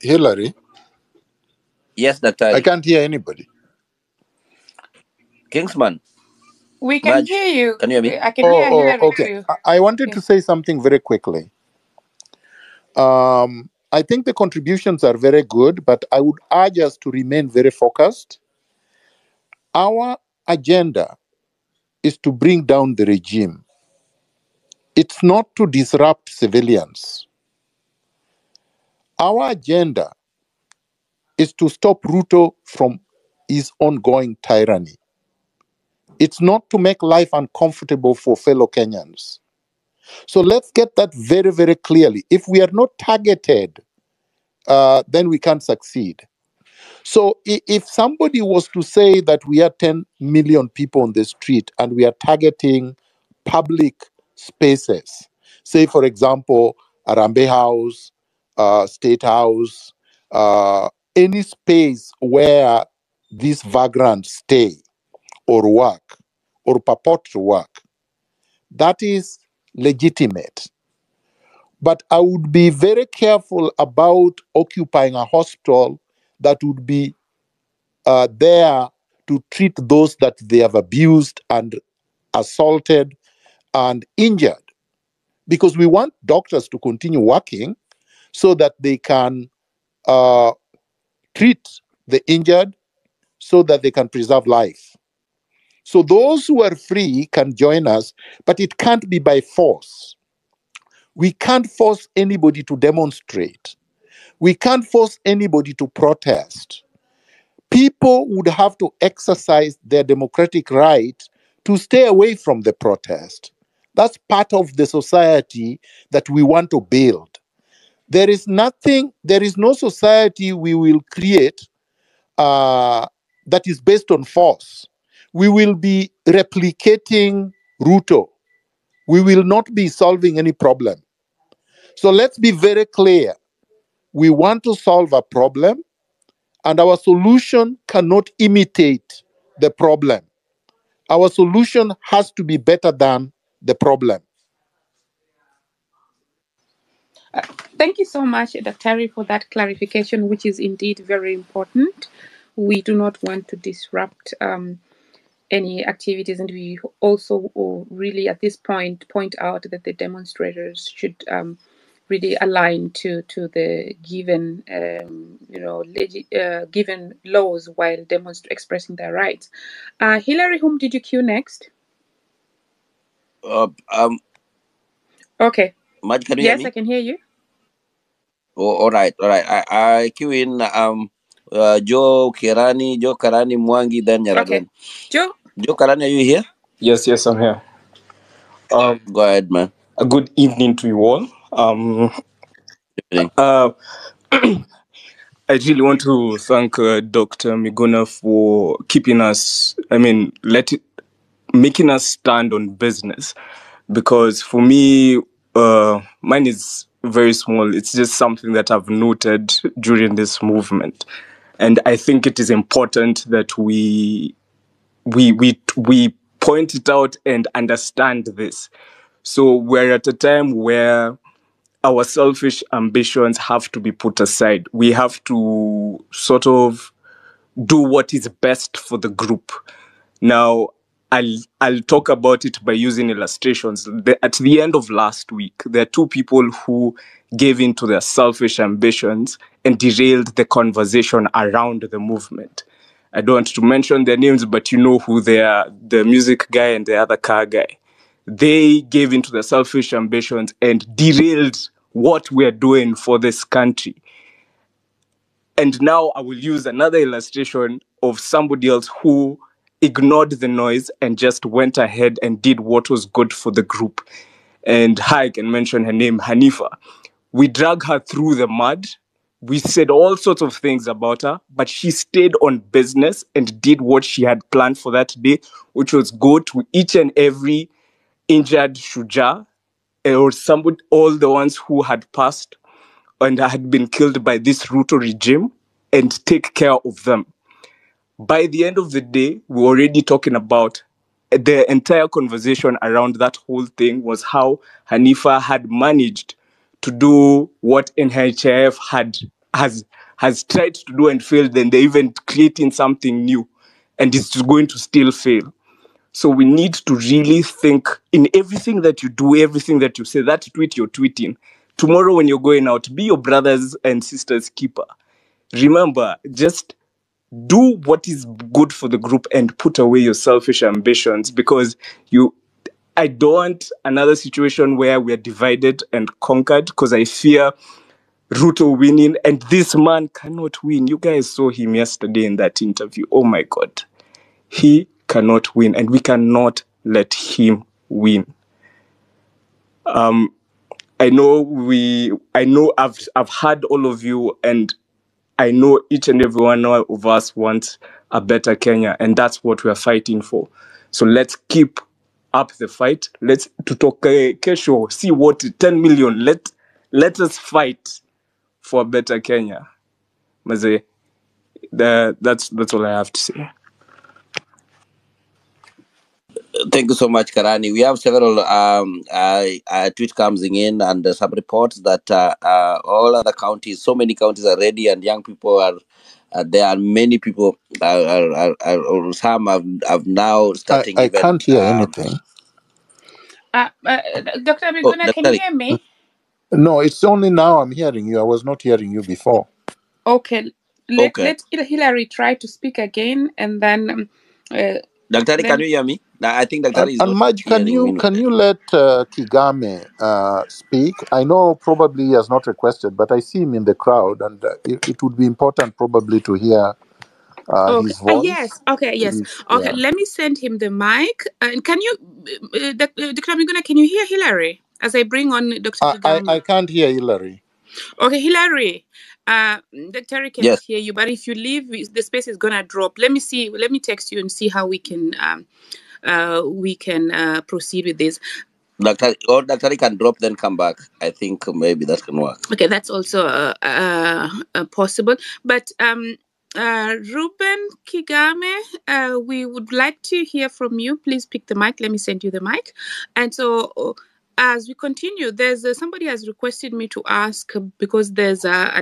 Hillary, Yes, Dr. I can't hear anybody. Kingsman. We can Maj, hear you. can you hear me? I can hear Hillary Okay. too. I wanted to say something very quickly. I think the contributions are very good, but I would urge us to remain very focused. Our agenda is to bring down the regime. It's not to disrupt civilians. Our agenda is to stop Ruto from his ongoing tyranny. It's not to make life uncomfortable for fellow Kenyans. So let's get that very, very clearly. If we are not targeted, then we can't succeed. So if somebody was to say that we are 10 million people on the street and we are targeting public spaces, say, for example, Arambe House, State House, any space where these vagrants stay or work or purport to work, that is legitimate. But I would be very careful about occupying a hospital that would be there to treat those that they have abused and assaulted and injured. Because we want doctors to continue working so that they can treat the injured, so that they can preserve life. So those who are free can join us, but it can't be by force. We can't force anybody to demonstrate. We can't force anybody to protest. People would have to exercise their democratic right to stay away from the protest. That's part of the society that we want to build. There is no society we will create that is based on force. We will be replicating Ruto. We will not be solving any problem. So let's be very clear. We want to solve a problem, and our solution cannot imitate the problem. Our solution has to be better than the problem. Thank you so much, Dr. for that clarification, which is indeed very important. We do not want to disrupt any activities, and we also really at this point out that the demonstrators should really align to the given given laws while expressing their rights. Hillary, whom did you cue next? Okay. Maj, can you hear me? Yes, I can hear you. Oh, all right. I cue in Joe Karani, Mwangi, then Nyaradwen. Okay. Joe Karani, are you here? Yes, I'm here. Go ahead, man. A good evening to you all. I really want to thank Dr. Miguna for keeping us, making us stand on business. Because for me, mine is very small. It's just something that I've noted during this movement. And I think it is important that we point it out and understand this. So we're at a time where our selfish ambitions have to be put aside. We have to sort of do what is best for the group. Now, I'll talk about it by using illustrations. At the end of last week, there are two people who gave in to their selfish ambitions and derailed the conversation around the movement. I don't want to mention their names, but you know who they are, the music guy and the other car guy. They gave in to their selfish ambitions and derailed what we're doing for this country. And now I will use another illustration of somebody else who ignored the noise and just went ahead and did what was good for the group. And I can mention her name, Hanifa. We dragged her through the mud. We said all sorts of things about her, but she stayed on business and did what she had planned for that day, which was go to each and every injured Shuja or somebody, all the ones who had passed and had been killed by this Ruto regime and take care of them. By the end of the day, we were already talking about the entire conversation around that whole thing was how Hanifa had managed to do what NHIF had has tried to do and failed, then they're even creating something new, and it's going to still fail. So we need to really think in everything that you do, everything that you say, that tweet you're tweeting. Tomorrow when you're going out, be your brothers and sisters' keeper. Remember, just do what is good for the group and put away your selfish ambitions, because I don't want another situation where we're divided and conquered, because I fear Ruto winning, and this man cannot win. You guys saw him yesterday in that interview. Oh my God. He cannot win, and we cannot let him win. I know I've heard all of you, and I know each and every one of us wants a better Kenya, and that's what we are fighting for. So let's keep up the fight. Let's to talk kesho, see what 10 million. Let us fight for a better Kenya. Maze, that's all I have to say. Thank you so much, Karani. We have several tweets coming in and some reports that all other counties, so many counties are ready, and young people are. There are many people. Some have now starting. I even, can't hear anything. Dr. Miguna, can you hear me? No, it's only now I'm hearing you. I was not hearing you before. Okay. Let Hillary try to speak again, and then. Dr. Can you hear me? I think Dr. is and Maj, can you let Kigame speak? I know probably he has not requested, but I see him in the crowd, and it would be important probably to hear his voice. Yes. Okay. Yes. Okay. Yeah. Let me send him the mic. And can you, Dr. Miguna, can you hear Hillary as I bring on Dr. Kigame? I can't hear Hillary. Okay, Hillary. Dr. cannot hear you, but if you leave, the space is gonna drop. Let me see. Let me text you and see how we can proceed with this. Dr. can drop, then come back. I think maybe that can work. Okay, that's also possible. But Ruben Kigame, we would like to hear from you. Please pick the mic. Let me send you the mic. And so as we continue, there's somebody has requested me to ask, because there's a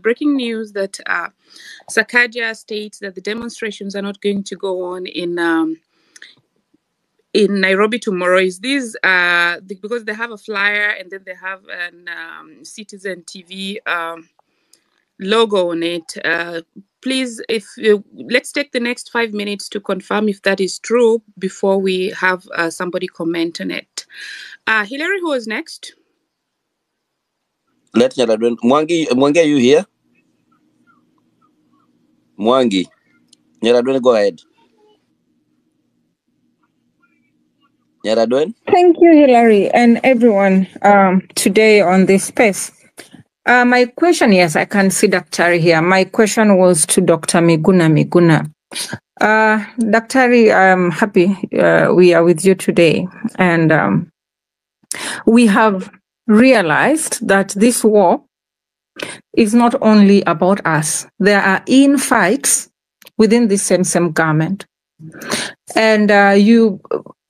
breaking news that Sakaja states that the demonstrations are not going to go on in Nairobi tomorrow. Is this because they have a flyer and then they have an Citizen TV logo on it? Please, let's take the next 5 minutes to confirm if that is true before we have somebody comment on it. Hillary, who was next? Let's Mwangi, are you here? Mwangi, Nyaradwen, go ahead. Thank you, Hillary, and everyone today on this space. My question, yes, I can see Dr. here. My question was to Dr. Miguna. Dr. I'm happy we are with you today. And we have realized that this war is not only about us. There are infights within the same government. And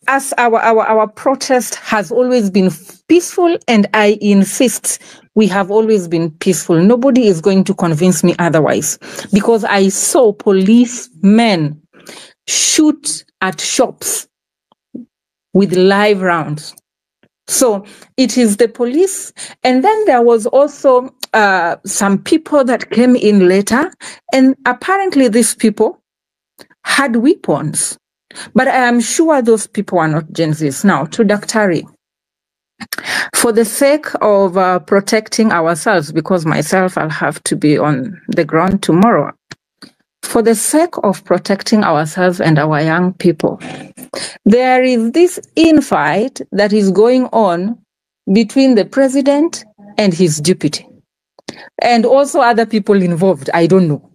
as our protest has always been peaceful, and I insist we have always been peaceful. Nobody is going to convince me otherwise, because I saw policemen shoot at shops with live rounds. So it is the police. And then there was also some people that came in later, and apparently these people had weapons. But I am sure those people are not Gen Zs. Now, to Dr. For the sake of protecting ourselves, because myself, I'll have to be on the ground tomorrow. For the sake of protecting ourselves and our young people, there is this infight that is going on between the president and his deputy, and also other people involved. I don't know.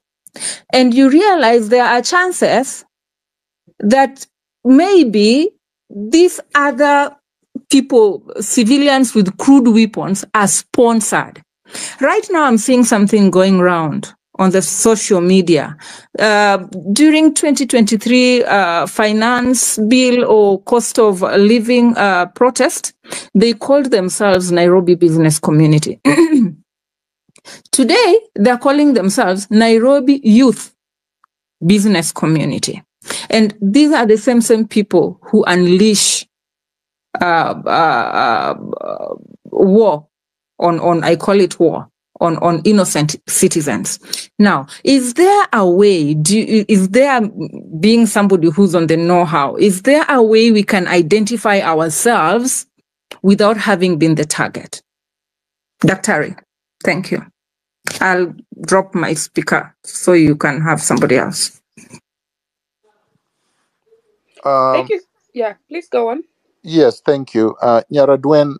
And you realize there are chances that maybe these other people, civilians with crude weapons, are sponsored. Right now, I'm seeing something going around on the social media. During 2023 finance bill or cost of living protest, they called themselves Nairobi Business Community. Today, they're calling themselves Nairobi Youth Business Community. And these are the same people who unleash war on I call it war on innocent citizens. Now, is there a way? Is there, being somebody who's on the know-how, is there a way we can identify ourselves without having been the target? Dr. Thank you. I'll drop my speaker so you can have somebody else. Thank you. Yeah, please go on. Yes, thank you. Nyaradwen,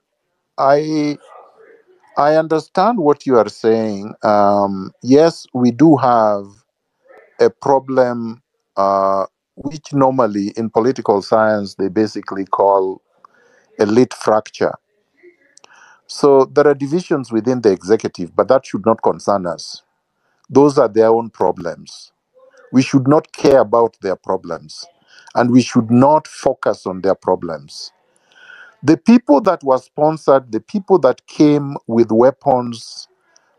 I understand what you are saying. Yes, we do have a problem, which normally in political science they basically call elite fracture. So there are divisions within the executive, but that should not concern us. Those are their own problems. We should not care about their problems, and we should not focus on their problems. The people that were sponsored, the people that came with weapons,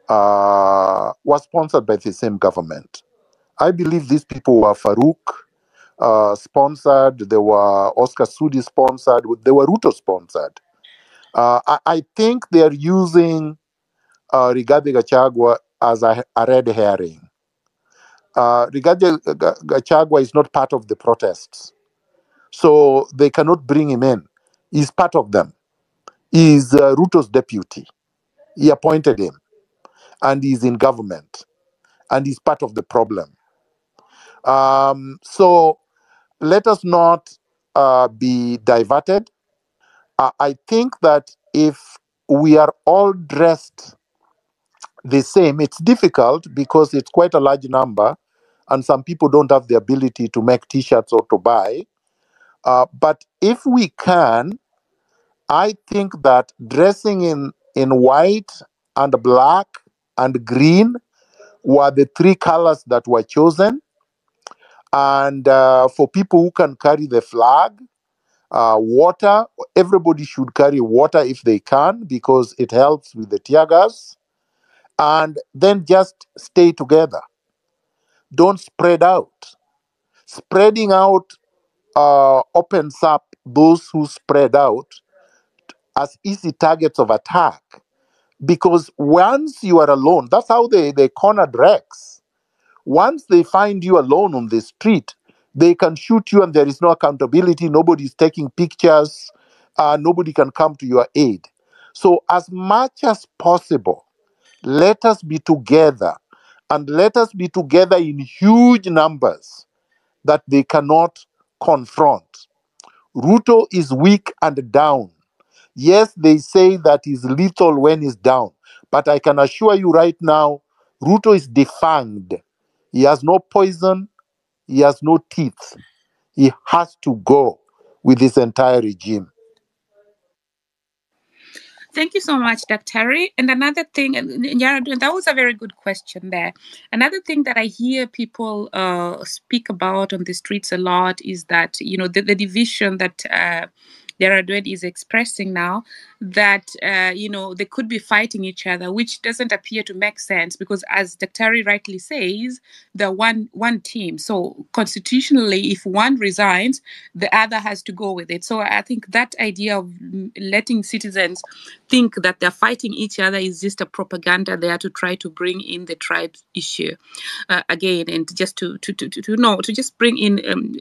were sponsored by the same government. I believe these people were Farouk sponsored, they were Oscar Sudi sponsored, they were Ruto sponsored. I think they are using Rigathi Gachagua as a red herring. Rigathi Gachagua is not part of the protests, so they cannot bring him in. He's part of them. He's Ruto's deputy. He appointed him, and he's in government, and he's part of the problem. So let us not be diverted. I think that if we are all dressed the same, it's difficult because it's quite a large number, and some people don't have the ability to make T-shirts or to buy. But if we can, I think that dressing in white and black and green were the three colors that were chosen. And for people who can carry the flag, water, everybody should carry water if they can, because it helps with the tear gas. And then just stay together. Don't spread out. Spreading out opens up those who spread out as easy targets of attack. Because once you are alone, that's how they cornered Rex. Once they find you alone on the street, they can shoot you and there is no accountability. Nobody's taking pictures. Nobody can come to your aid. So as much as possible, let us be together, and let us be together in huge numbers that they cannot confront. Ruto is weak and down. Yes, they say that he's lethal when he's down, but I can assure you right now, Ruto is defanged. He has no poison, he has no teeth. He has to go with this entire regime. Thank you so much, Dr. And another thing, and Yaradun, that was a very good question there. Another thing that I hear people speak about on the streets a lot is that, you know, the division that Yaradun is expressing now, that, you know, they could be fighting each other, which doesn't appear to make sense because, as Dr. rightly says, they're one team. So constitutionally, if one resigns, the other has to go with it. So I think that idea of letting citizens think that they're fighting each other is just a propaganda there to try to bring in the tribe issue again, and just to just bring in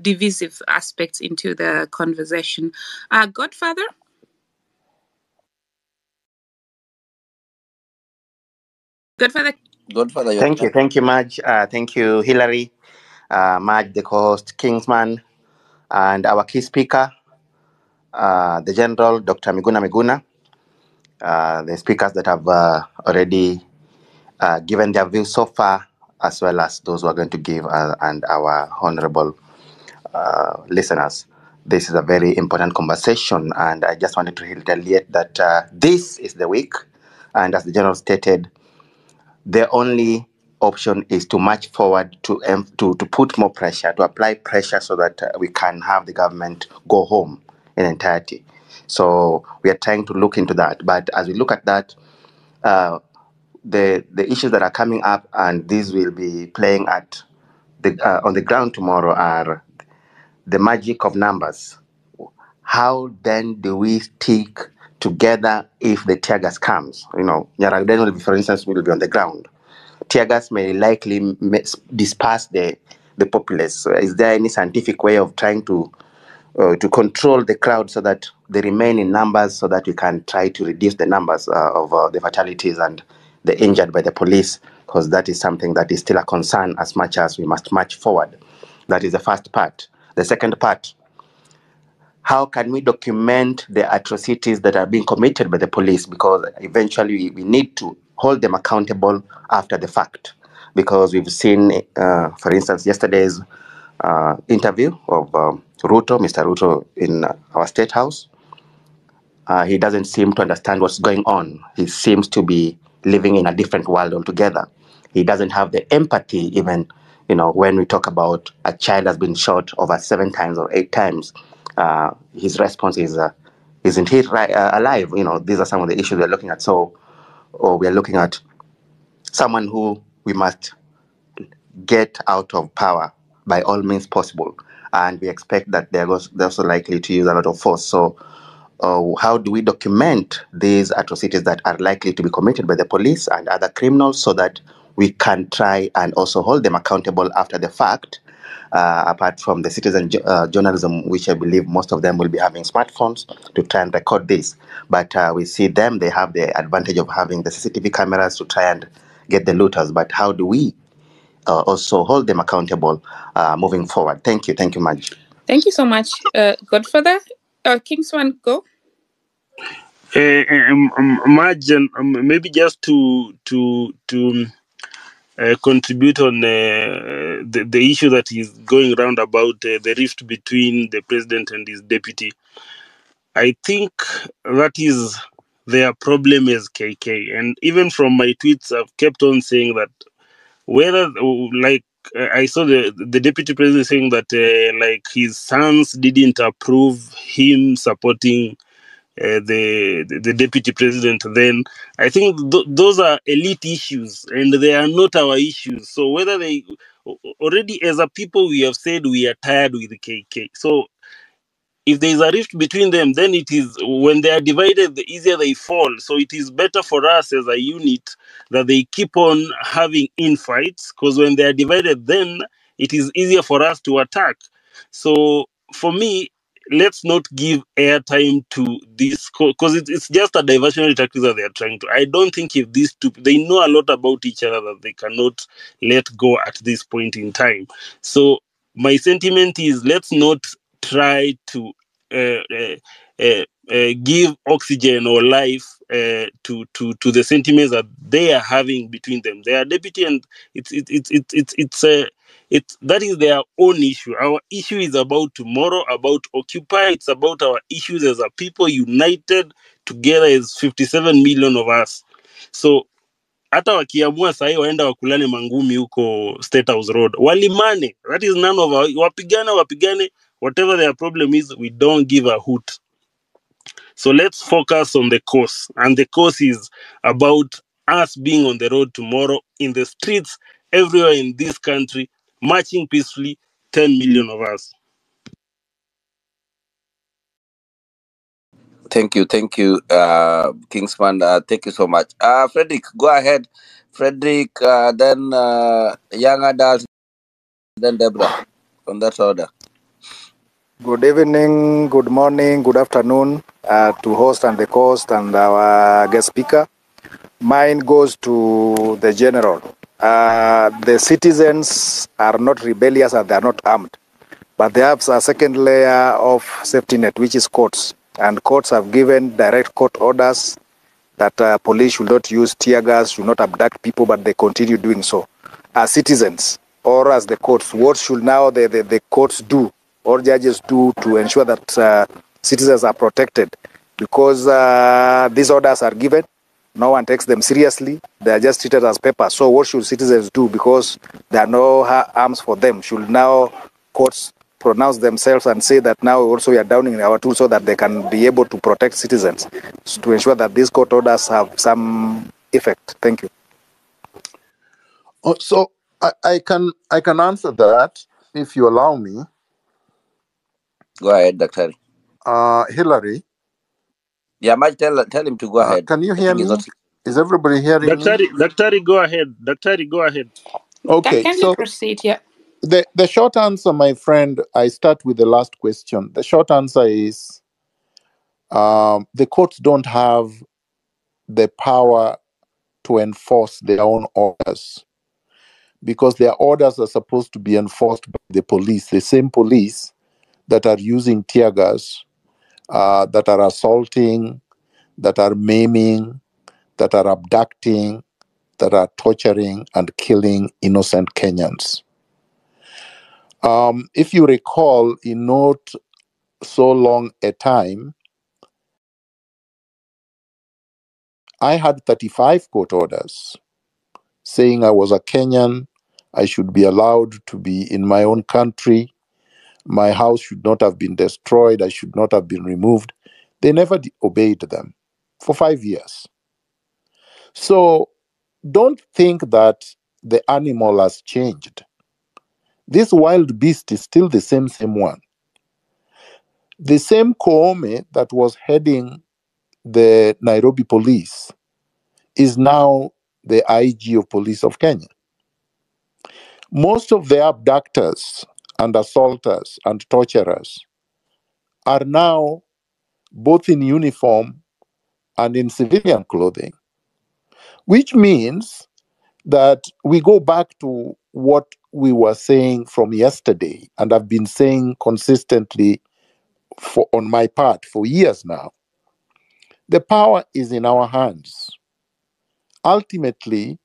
divisive aspects into the conversation. Godfather. Godfather, Thank you, Madge. Thank you, Hillary, Madge, the co-host, Kingsman, and our key speaker, the General, Dr. Miguna, the speakers that have already given their views so far, as well as those who are going to give, and our honorable listeners. This is a very important conversation, and I just wanted to retaliate that this is the week, and as the General stated, the only option is to march forward to put more pressure, to apply pressure so that we can have the government go home in entirety. So we are trying to look into that. But as we look at that, the issues that are coming up, and these will be playing at on the ground tomorrow, are the magic of numbers. How then do we stick together if the tear gas comes? Nyaragden will be, for instance, will be on the ground. Tear gas may likely disperse the populace. So is there any scientific way of trying to control the crowd so that they remain in numbers, so that we can try to reduce the numbers of the fatalities and the injured by the police? Because that is something that is still a concern, as much as we must march forward. That is the first part. The second part: how can we document the atrocities that are being committed by the police? Because eventually we need to hold them accountable after the fact. Because we've seen, for instance, yesterday's interview of Ruto, Mr. Ruto, in our State House. He doesn't seem to understand what's going on. He seems to be living in a different world altogether. He doesn't have the empathy, even, when we talk about a child has been shot over 7 times or 8 times. His response is, isn't he alive? These are some of the issues we're looking at. So, we are looking at someone who we must get out of power by all means possible. And we expect that they're also likely to use a lot of force. So how do we document these atrocities that are likely to be committed by the police and other criminals, so that we can try and also hold them accountable after the fact, apart from the citizen journalism, which I believe most of them will be having smartphones to try and record this. But we see them, they have the advantage of having the CCTV cameras to try and get the looters. But how do we also hold them accountable moving forward? Thank you. Thank you, Maj. Thank you so much, Godfather. Kingsman, go. Maj, maybe just to contribute on the issue that is going around about the rift between the president and his deputy. I think that is their problem as KK. And even from my tweets, I've kept on saying that whether, like, I saw the deputy president saying that like his sons didn't approve him supporting the deputy president, then I think those are elite issues and they are not our issues. So whether they already, as a people, we have said we are tired with the KK. So if there is a rift between them, then it is, when they are divided, the easier they fall. So it is better for us as a unit that they keep on having infights, because when they are divided, then it is easier for us to attack. So for me, let's not give airtime to this, because it's just a diversionary tactic that they are trying to. I don't think if these two, they know a lot about each other that they cannot let go at this point in time. So my sentiment is, let's not try to give oxygen or life to the sentiments that they are having between them. They are deputy, and that is their own issue. Our issue is about tomorrow, about Occupy. It's about our issues as a people united together as 57 million of us. So hata wakiamua sahi waenda wakulane mangumi huko State House Road, walimane. That is none of our, wapigane, whatever their problem is, we don't give a hoot. So let's focus on the cause. And the cause is about us being on the road tomorrow, in the streets, everywhere in this country, marching peacefully, 10 million of us. Thank you, Kingsman. Thank you so much. Frederick, go ahead. Frederick, then young adults, then Deborah, on that order. Good evening, good morning, good afternoon to host and the host and our guest speaker. Mine goes to the general. The citizens are not rebellious and they are not armed, but they have a second layer of safety net, which is courts. And courts have given direct court orders that police should not use tear gas, should not abduct people, but they continue doing so. As citizens, or as the courts, what should now the courts do, or judges do, to ensure that citizens are protected? Because these orders are given, no one takes them seriously, they are just treated as paper. So what should citizens do? Because there are no arms for them. Should now courts pronounce themselves and say that now also we are downing our tools so that they can be able to protect citizens, to ensure that these court orders have some effect? Thank you. So I can answer that if you allow me. Go ahead, Dr. Hillary, Yeah, Mike, tell him to go ahead. can you I hear think he's me? not. Is everybody hearing me? Daktari, go ahead. Daktari, go ahead. Okay, Can you so proceed? Yeah. the short answer, my friend, I start with the last question. The short answer is the courts don't have the power to enforce their own orders because their orders are supposed to be enforced by the police, the same police that are using tear gas, that are assaulting, that are maiming, that are abducting, that are torturing and killing innocent Kenyans. If you recall, in not so long a time, I had 35 court orders saying I was a Kenyan, I should be allowed to be in my own country, my house should not have been destroyed, I should not have been removed. They never obeyed them for 5 years. So don't think that the animal has changed. This wild beast is still the same one. The same Koome that was heading the Nairobi police is now the IG of police of Kenya. Most of the abductors and assaulters and torturers are now both in uniform and in civilian clothing, which means that we go back to what we were saying from yesterday, and I've been saying consistently on my part for years now. The power is in our hands. Ultimately,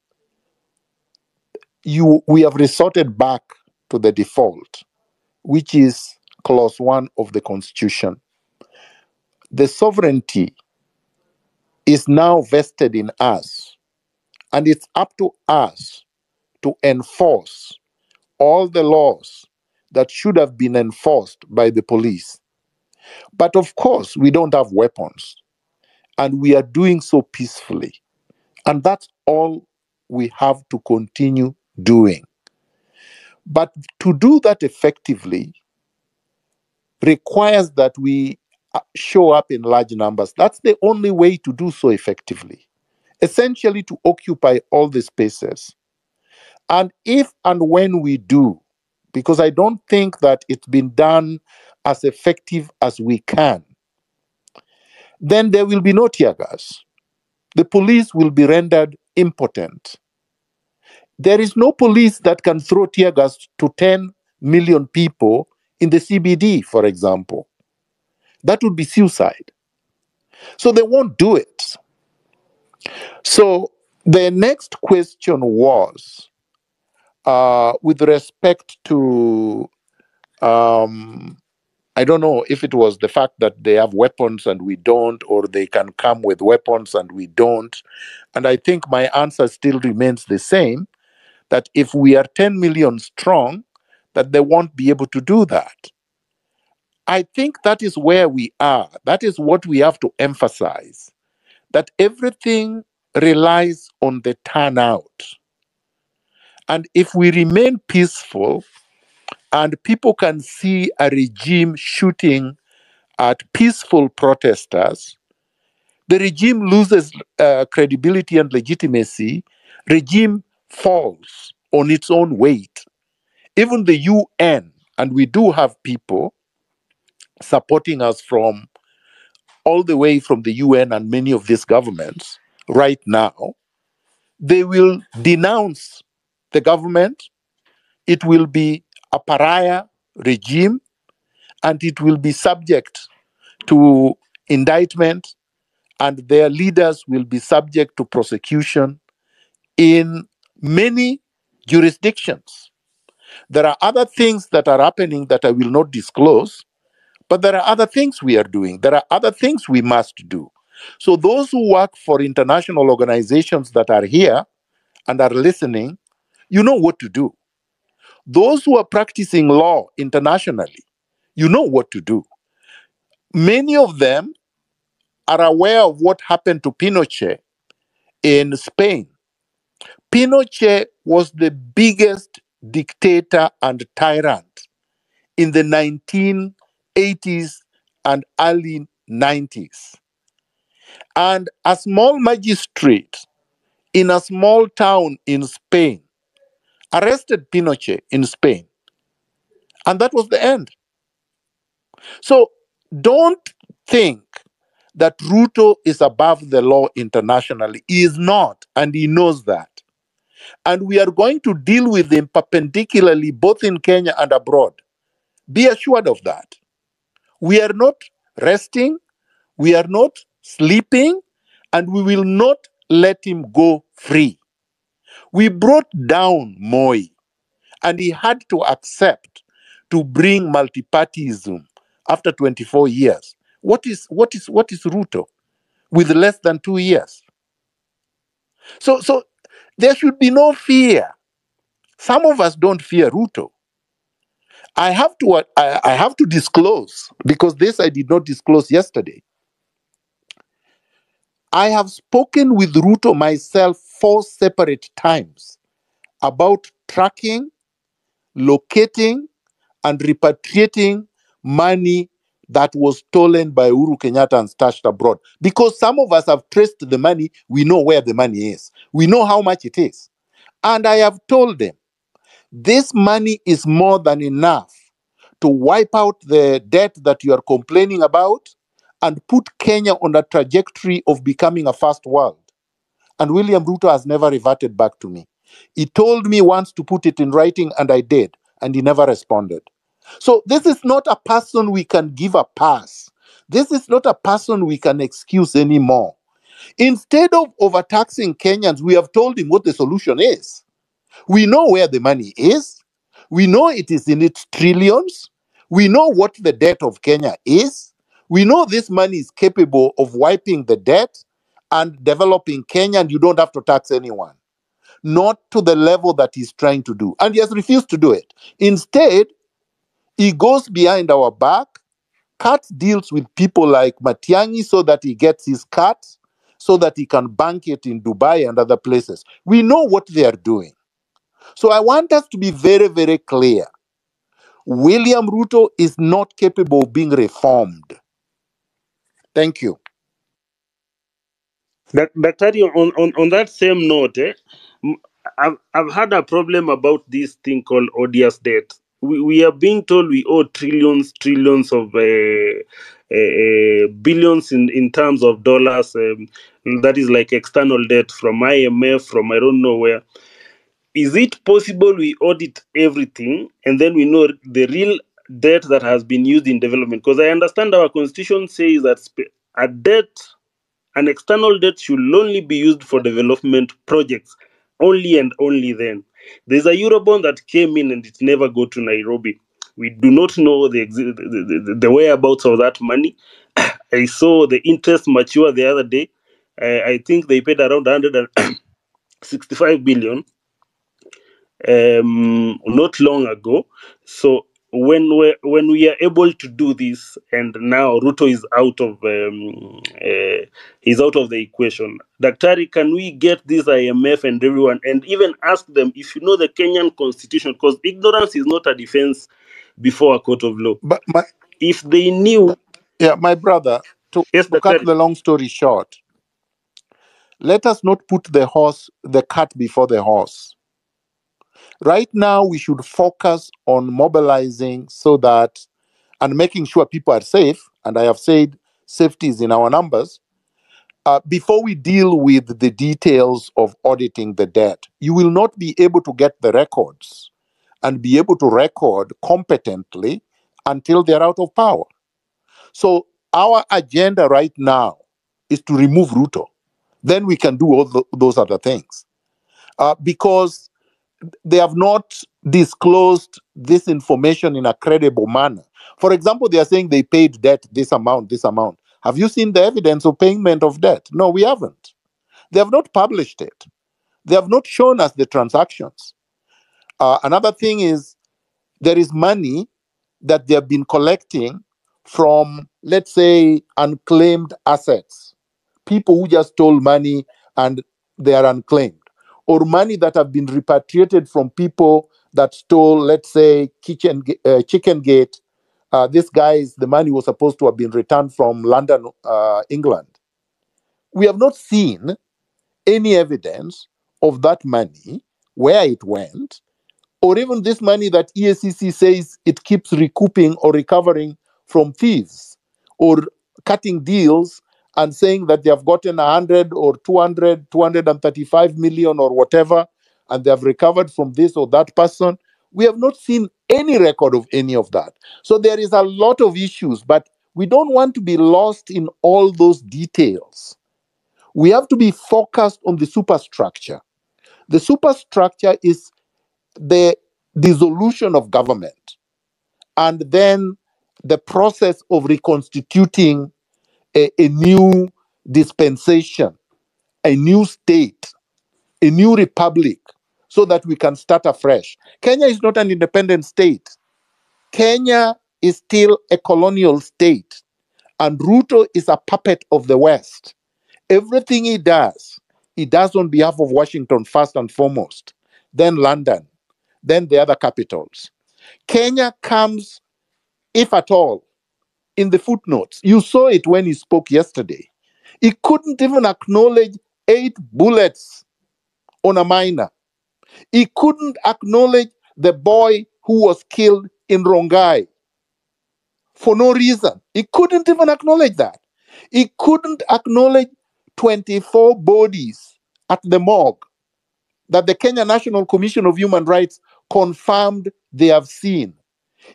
we have resorted back to the default, which is clause 1 of the Constitution. The sovereignty is now vested in us, and it's up to us to enforce all the laws that should have been enforced by the police. But of course, we don't have weapons, and we are doing so peacefully. And that's all we have to continue doing. But to do that effectively requires that we show up in large numbers. That's the only way to do so effectively. Essentially, to occupy all the spaces. And if and when we do, because I don't think that it's been done as effective as we can, then there will be no tear gas. The police will be rendered impotent. There is no police that can throw tear gas to 10 million people in the CBD, for example. That would be suicide. So they won't do it. So the next question was with respect to, I don't know if it was the fact that they have weapons and we don't, or they can come with weapons and we don't. And I think my answer still remains the same, that if we are 10 million strong, that they won't be able to do that. I think that is where we are. That is what we have to emphasize, that everything relies on the turnout. And if we remain peaceful and people can see a regime shooting at peaceful protesters, the regime loses credibility and legitimacy. Regime falls on its own weight. Even the UN, and we do have people supporting us from all the way from the UN and many of these governments right now, they will denounce the government. It will be a pariah regime, and it will be subject to indictment, and their leaders will be subject to prosecution in many jurisdictions. There are other things that are happening that I will not disclose, but there are other things we are doing. There are other things we must do. So those who work for international organizations that are here and are listening, you know what to do. Those who are practicing law internationally, you know what to do. Many of them are aware of what happened to Pinochet in Spain. Pinochet was the biggest dictator and tyrant in the 1980s and early 90s. And a small magistrate in a small town in Spain arrested Pinochet in Spain. And that was the end. So don't think that Ruto is above the law internationally. He is not, and he knows that. And we are going to deal with him perpendicularly both in Kenya and abroad. Be assured of that. We are not resting, we are not sleeping, and we will not let him go free. We brought down Moi, and he had to accept to bring multipartyism after 24 years. What is Ruto with less than 2 years? So there should be no fear. Some of us don't fear Ruto. I have to disclose, because this I did not disclose yesterday. I have spoken with Ruto myself 4 separate times about tracking, locating, and repatriating money that was stolen by Uhuru Kenyatta and stashed abroad. Because some of us have traced the money, we know where the money is. We know how much it is. And I have told them, this money is more than enough to wipe out the debt that you are complaining about and put Kenya on a trajectory of becoming a first world. And William Ruto has never reverted back to me. He told me once to put it in writing, and I did, and he never responded. So this is not a person we can give a pass. This is not a person we can excuse anymore. Instead of overtaxing Kenyans, we have told him what the solution is. We know where the money is. We know it is in its trillions. We know what the debt of Kenya is. We know this money is capable of wiping the debt and developing Kenya, and you don't have to tax anyone. Not to the level that he's trying to do. And he has refused to do it. Instead, he goes behind our back, cuts deals with people like Matiang'i so that he gets his cut, so that he can bank it in Dubai and other places. We know what they are doing. So I want us to be very, very clear. William Ruto is not capable of being reformed. Thank you. Daktari, on that same note, I've had a problem about this thing called odious debt. We are being told we owe trillions of billions in terms of dollars. That is like external debt from IMF, from I don't know where. Is it possible we audit everything and then we know the real debt that has been used in development? Because I understand our constitution says that a debt, an external debt, should only be used for development projects, only and only then. There's a Eurobond that came in and it never got to Nairobi. We do not know the whereabouts of that money. I saw the interest mature the other day. I think they paid around 165 billion not long ago. So when we are able to do this, and now Ruto is out of the equation, Daktari, can we get this IMF and everyone, and even ask them if you know the Kenyan constitution, because ignorance is not a defense before a court of law. But if they knew, my brother, to cut the long story short, let us not put the cart before the horse. Right now, we should focus on mobilizing and making sure people are safe. And I have said safety is in our numbers. Before we deal with the details of auditing the debt, you will not be able to get the records and be able to record competently until they're out of power. So our agenda right now is to remove Ruto. Then we can do all those other things. Because they have not disclosed this information in a credible manner. For example, they are saying they paid debt, this amount, this amount. Have you seen the evidence of payment of debt? No, we haven't. They have not published it. They have not shown us the transactions. Another thing is, there is money that they have been collecting from, let's say, unclaimed assets. People who just stole money and they are unclaimed. or money that have been repatriated from people that stole, let's say, Chicken Gate. This guy's, the money was supposed to have been returned from London, England. We have not seen any evidence of that money, where it went, or even this money that EACC says it keeps recouping or recovering from thieves, or cutting deals and saying that they have gotten 100 or 200, 235 million or whatever, and they have recovered from this or that person. We have not seen any record of any of that. So there is a lot of issues, but we don't want to be lost in all those details. We have to be focused on the superstructure. The superstructure is the dissolution of government, and then the process of reconstituting a new dispensation, a new state, a new republic, so that we can start afresh. Kenya is not an independent state. Kenya is still a colonial state, and Ruto is a puppet of the West. Everything he does on behalf of Washington first and foremost, then London, then the other capitals. Kenya comes, if at all, in the footnotes. You saw it when he spoke yesterday. He couldn't even acknowledge 8 bullets on a miner. He couldn't acknowledge the boy who was killed in Rongai for no reason. He couldn't even acknowledge that. He couldn't acknowledge 24 bodies at the morgue that the Kenya National Commission of Human Rights confirmed they have seen.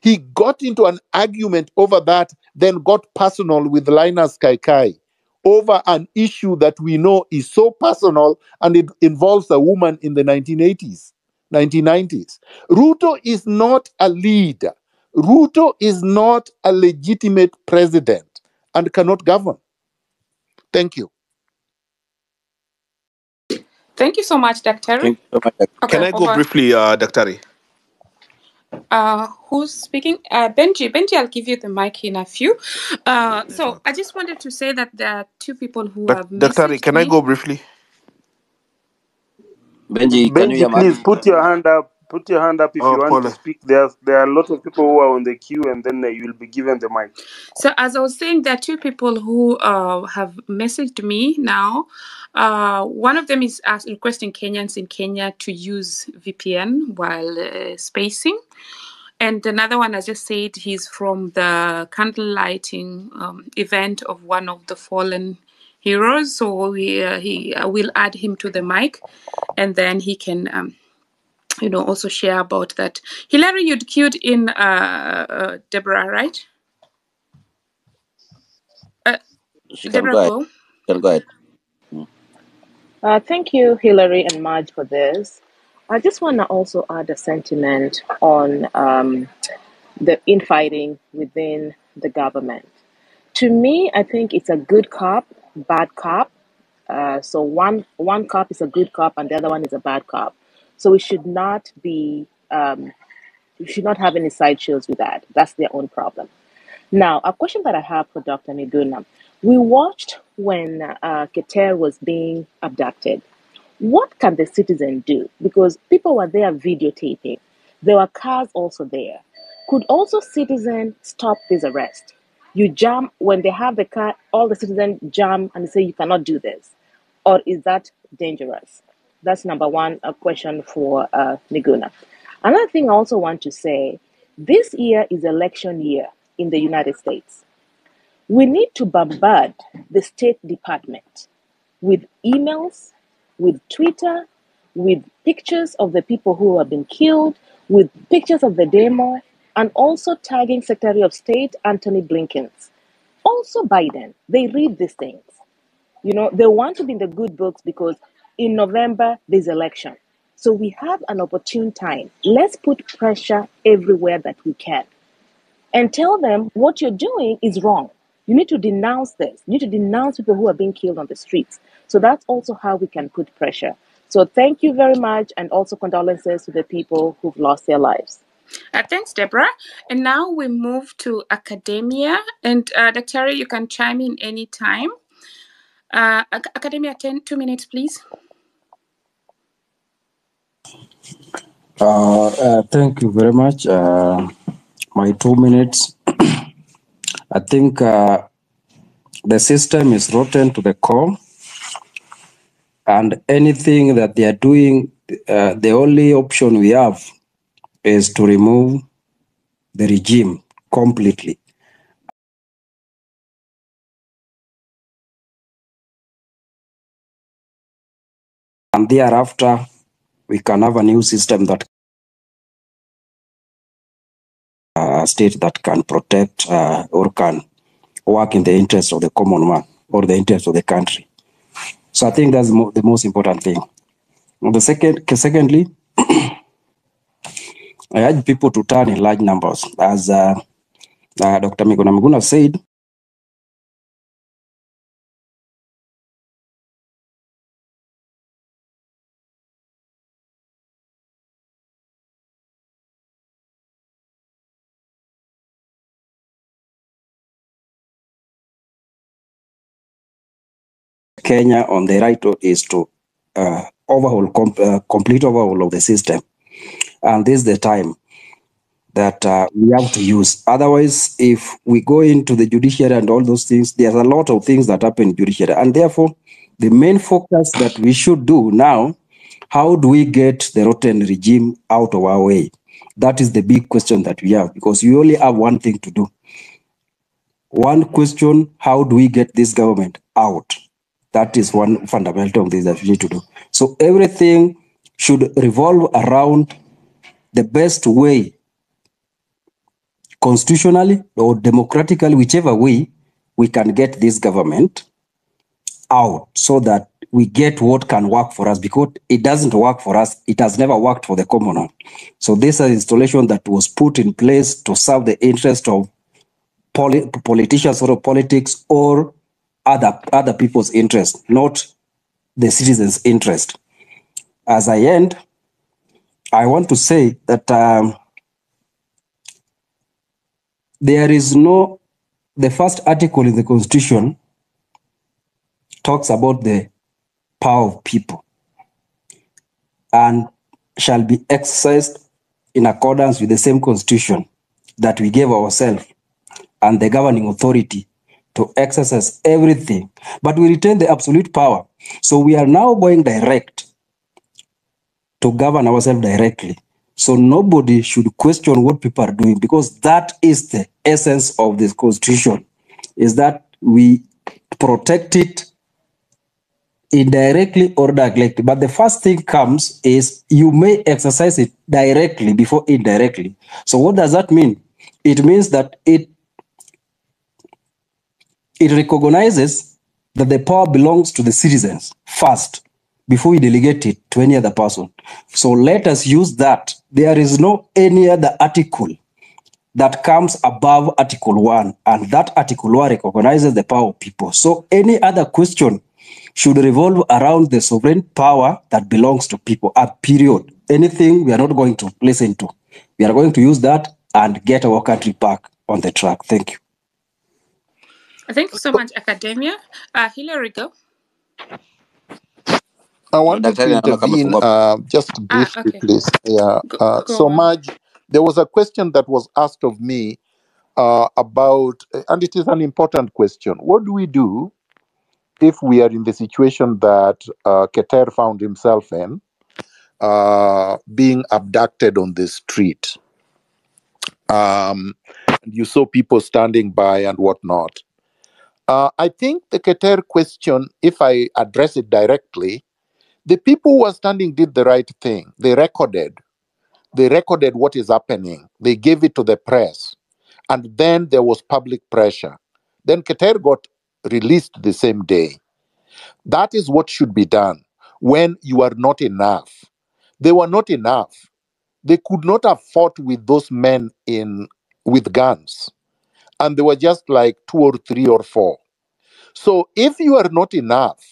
He got into an argument over that, then got personal with Linus Kaikai over an issue that we know is so personal, and it involves a woman in the 1980s, 1990s. Ruto is not a leader. Ruto is not a legitimate president and cannot govern. Thank you. Thank you so much, Dr. Thank you so much. Okay, Can I go briefly, Dr. Who's speaking? Benji. Benji, I'll give you the mic in a few. So I just wanted to say that there are 2 people who have Dr. messaged Can me. I go briefly? Benji, can you hear Benji, me? please put your hand up. Put your hand up if you want to Paul. speak. There are a lot of people who are on the queue, and then you will be given the mic. So as I was saying, there are 2 people who have messaged me now. One of them is requesting Kenyans in Kenya to use VPN while spacing. And another one, I just said, he's from the candle lighting event of one of the fallen heroes. So I will add him to the mic, and then he can, also share about that. Hilary, you'd queued in Deborah, right? She can Deborah, go ahead. go. Can go ahead. Thank you, Hilary and Marge, for this. I just want to also add a sentiment on the infighting within the government. To me, I think it's a good cop, bad cop. So one cop is a good cop and the other one is a bad cop. So we should not be, we should not have any side shows with that. That's their own problem. Now, a question that I have for Dr. Miguna. We watched when Keter was being abducted. What can the citizen do? Because people were there videotaping. There were cars also there. Could also citizens stop this arrest? You jam, when they have the car, all the citizens jam and say you cannot do this. Or is that dangerous? That's number one, a question for Miguna. Another thing I also want to say, this year is election year in the United States. We need to bombard the State Department with emails, with Twitter, with pictures of the people who have been killed, with pictures of the demo, and also tagging Secretary of State Antony Blinken. Also Biden, they read these things. They want to be in the good books because in November, there's election. So we have an opportune time. Let's put pressure everywhere that we can and tell them what you're doing is wrong. You need to denounce this. You need to denounce people who are being killed on the streets. So that's also how we can put pressure. So thank you very much, and also condolences to the people who've lost their lives. Thanks, Deborah. And now we move to academia. And Dr. you can chime in anytime. Academia, 2 minutes, please. Thank you very much. My 2 minutes. I think the system is rotten to the core, and anything that they are doing, the only option we have is to remove the regime completely. And thereafter, we can have a new system that state that can protect or can work in the interest of the common man or the interest of the country. So I think that's the most important thing. Secondly, I urge people to turn in large numbers. As Dr. Miguna said, Kenya on the right is to complete overhaul of the system. And this is the time that we have to use. Otherwise, if we go into the judiciary and all those things, there's a lot of things that happen in judiciary. And therefore, the main focus that we should do now, how do we get the rotten regime out of our way? That is the big question that we have, because we only have one thing to do. One question, how do we get this government out? That is one fundamental thing that we need to do. So everything should revolve around the best way, constitutionally or democratically, whichever way we can get this government out so that we get what can work for us, because it doesn't work for us. It has never worked for the common man. So this is an installation that was put in place to serve the interest of politicians or politics or other people's interest, not the citizens' interest. As I end, I want to say that there is no, the first article in the Constitution talks about the power of people and shall be exercised in accordance with the same Constitution that we gave ourselves and the governing authority to exercise everything, but we retain the absolute power. So we are now going direct to govern ourselves directly. So nobody should question what people are doing, because that is the essence of this Constitution, is that we protect it indirectly or directly. But the first thing comes is you may exercise it directly before indirectly. So what does that mean? It means that it recognizes that the power belongs to the citizens first before we delegate it to any other person. So let us use that. There is no any other article that comes above Article 1, and that Article 1 recognizes the power of people. So any other question should revolve around the sovereign power that belongs to people, period. Anything we are not going to listen to. We are going to use that and get our country back on the track. Thank you. Thank you so much, Academia. Hillary, go. I wanted to intervene just briefly, Okay. please. Yeah. Go So, on. Maj, there was a question that was asked of me about, and it is an important question. What do we do if we are in the situation that Keter found himself in, being abducted on the street? You saw people standing by and whatnot. I think the Keter question, if I address it directly, the people who were standing did the right thing. They recorded what is happening. They gave it to the press. And then there was public pressure. Then Keter got released the same day. That is what should be done when you are not enough. They were not enough. They could not have fought with those men with guns. And they were just like 2 or 3 or 4. So if you are not enough,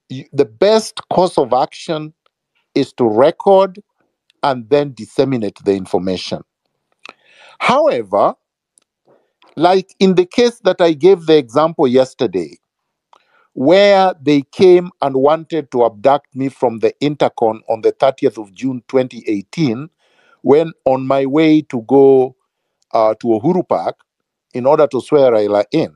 the best course of action is to record and then disseminate the information. However, like in the case that I gave the example yesterday, where they came and wanted to abduct me from the Intercon on the 30th of June 2018, when on my way to go to Uhuru Park in order to swear Raila in.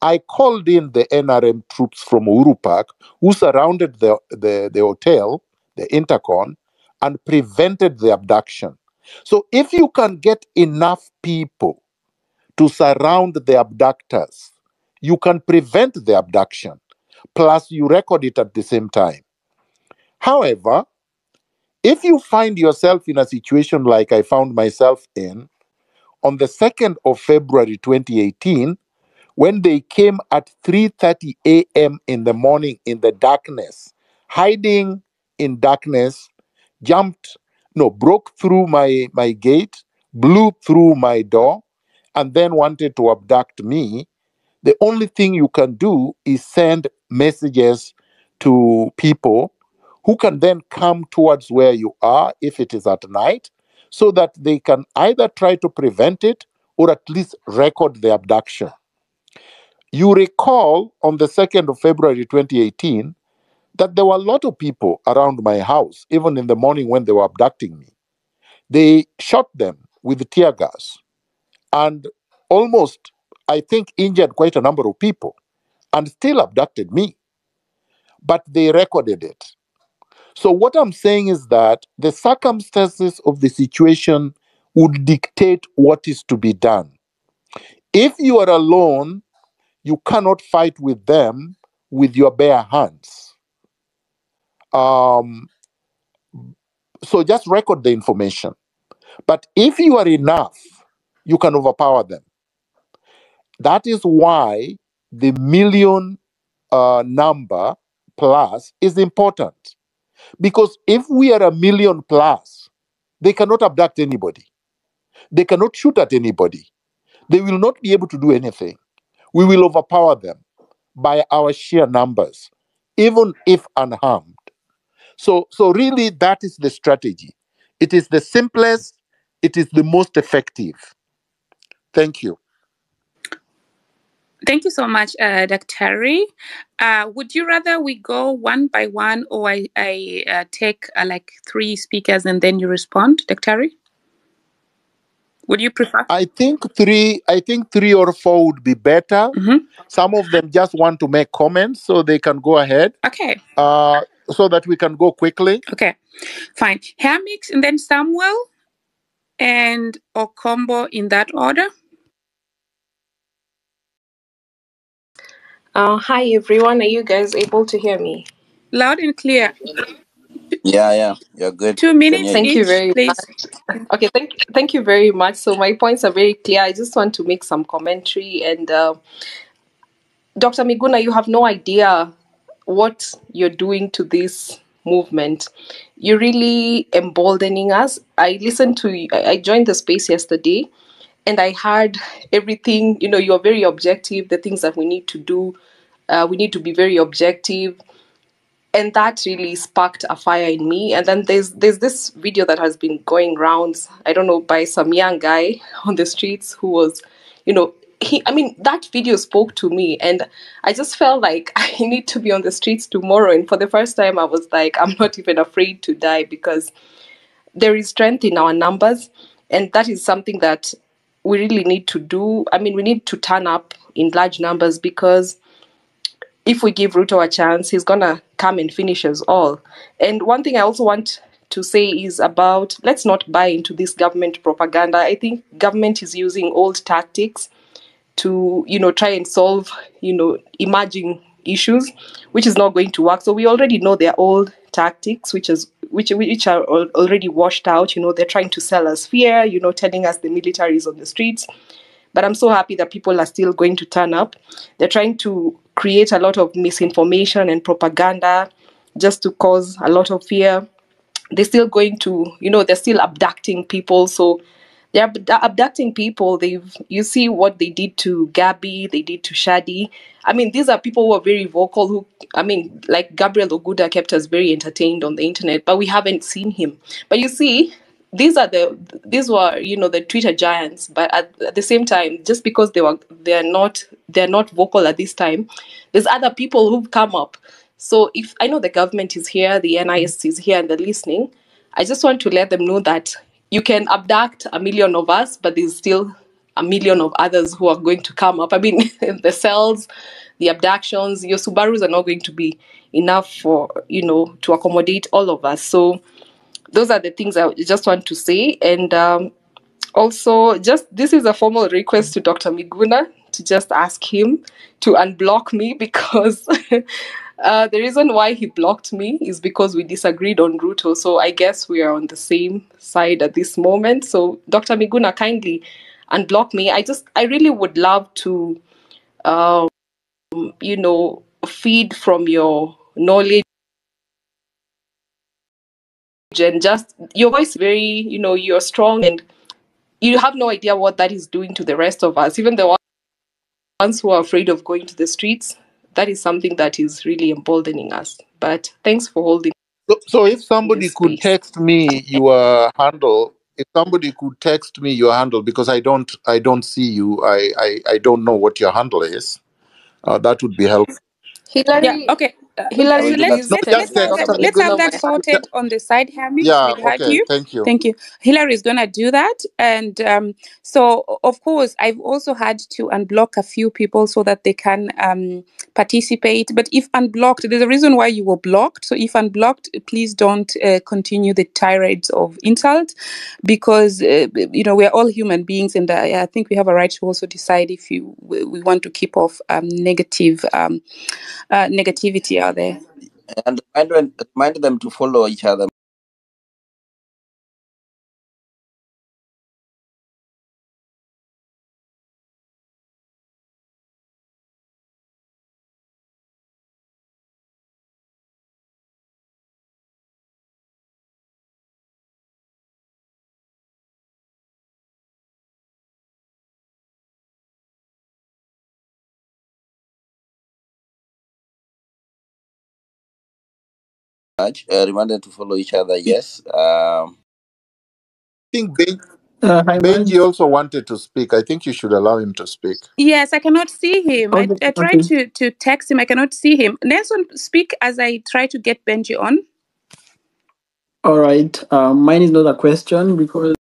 I called in the NRM troops from Uhuru Park who surrounded the hotel, the Intercon, and prevented the abduction. So if you can get enough people to surround the abductors, you can prevent the abduction. Plus, you record it at the same time. However, if you find yourself in a situation like I found myself in, on the 2nd of February 2018, when they came at 3:30 a.m. in the morning in the darkness, hiding in darkness, broke through my gate, blew through my door, and then wanted to abduct me, the only thing you can do is send messages to people who can then come towards where you are if it is at night, so that they can either try to prevent it or at least record the abduction. You recall on the 2nd of February 2018 that there were a lot of people around my house, even in the morning when they were abducting me. They shot them with tear gas and almost, I think, injured quite a number of people and still abducted me. But they recorded it. So what I'm saying is that the circumstances of the situation would dictate what is to be done. If you are alone, you cannot fight with them with your bare hands. So just record the information. But if you are enough, you can overpower them. That is why the million number plus is important. Because if we are a million plus, they cannot abduct anybody. They cannot shoot at anybody. They will not be able to do anything. We will overpower them by our sheer numbers, even if unharmed. So really, that is the strategy. It is the simplest. It is the most effective. Thank you. Thank you so much, Dr. Would you rather we go one by one, or I take like 3 speakers and then you respond, Dr. Would you prefer? I think three or four would be better. Mm-hmm. Some of them just want to make comments, so they can go ahead. Okay. So that we can go quickly. Okay, fine. Hamix and then Samuel and Okombo in that order. Hi everyone, are you guys able to hear me? Loud and clear. Yeah, you're good. 2 minutes Thank you each, very please. much. Okay, thank you very much. So my points are very clear. I just want to make some commentary. And Dr. Miguna, you have no idea what you're doing to this movement. You're really emboldening us. I joined the space yesterday, and I heard everything. You're very objective, the things that we need to do. We need to be very objective, and that really sparked a fire in me. And then there's this video that has been going rounds, I don't know, by some young guy on the streets who was, that video spoke to me, and I just felt like I need to be on the streets tomorrow. And for the first time, I was like, I'm not even afraid to die, because there is strength in our numbers, and that is something that we really need to do. We need to turn up in large numbers, because if we give Ruto a chance, he's going to come and finish us all. And one thing I also want to say is about, let's not buy into this government propaganda. I think government is using old tactics to, try and solve, emerging issues, which is not going to work. So we already know their old tactics, which are already washed out. They're trying to sell us fear, telling us the military is on the streets. But I'm so happy that people are still going to turn up. They're trying to create a lot of misinformation and propaganda just to cause a lot of fear. They're still going to, they're still abducting people. So they're abducting people. You see what they did to Gabby, they did to Shadi. These are people who are very vocal, who, like Gabriel Oguda kept us very entertained on the internet, but we haven't seen him. But you see, these were, you know, the Twitter giants, but at the same time, just because they're not vocal at this time, there's other people who've come up. So if I know the government is here, the NIS is here, and they're listening, I just want to let them know that you can abduct 1 million of us, but there's still 1 million of others who are going to come up. I mean, the cells, the abductions, your Subarus are not going to be enough for, you know, to accommodate all of us. So those are the things I just want to say. And also, just this is a formal request to Dr. Miguna to just ask him to unblock me, because the reason why he blocked me is because we disagreed on Ruto. So I guess we are on the same side at this moment. So Dr. Miguna, kindly unblock me. I really would love to, you know, feed from your knowledge, and just your voice very, you know, you're strong, and you have no idea what that is doing to the rest of us, even the ones who are afraid of going to the streets. That is something that is really emboldening us. But thanks for holding So if somebody this could space. text me your handle, because I don't see you, I don't know what your handle is. That would be helpful. Yeah, Hillary, okay. I will Hillary, do that. please No, Let's just text have text that. Dr. me. Let's have Miguna that my handle. sorted on the side, Hamid. Yeah, Sweetheart, okay, you. thank you. Thank you. Hillary is gonna do that, and so of course I've also had to unblock a few people so that they can participate. But if unblocked, there's a reason why you were blocked. So if unblocked, please don't continue the tirades of insult, because you know, we're all human beings, and I think we have a right to also decide if we want to keep off negative negativity out there. And remind them to follow each other. Remind them to follow each other. Yes. I think Hi, Maj. Benji also wanted to speak. I think you should allow him to speak. Yes, I cannot see him. Okay, I tried okay. to text him. I cannot see him. Nelson, speak as I try to get Benji on. All right. Mine is not a question because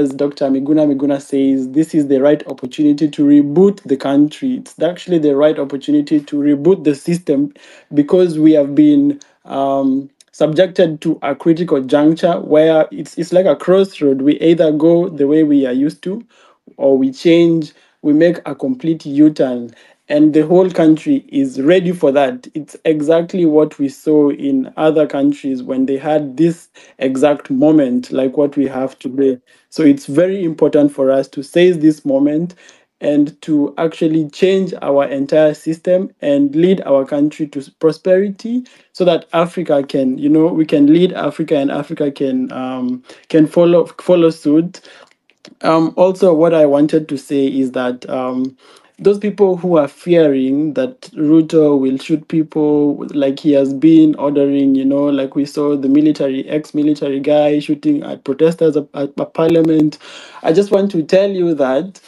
as Dr. Miguna says, this is the right opportunity to reboot the country. It's actually the right opportunity to reboot the system because we have been subjected to a critical juncture where it's like a crossroad. We either go the way we are used to, or we change, we make a complete U-turn. And the whole country is ready for that. It's exactly what we saw in other countries when they had this exact moment, like what we have today. So it's very important for us to seize this moment and to actually change our entire system and lead our country to prosperity so that Africa can, you know, we can lead Africa and Africa can follow suit. Also, what I wanted to say is that those people who are fearing that Ruto will shoot people like he has been ordering, like we saw the ex-military guy shooting at protesters at parliament. I just want to tell you that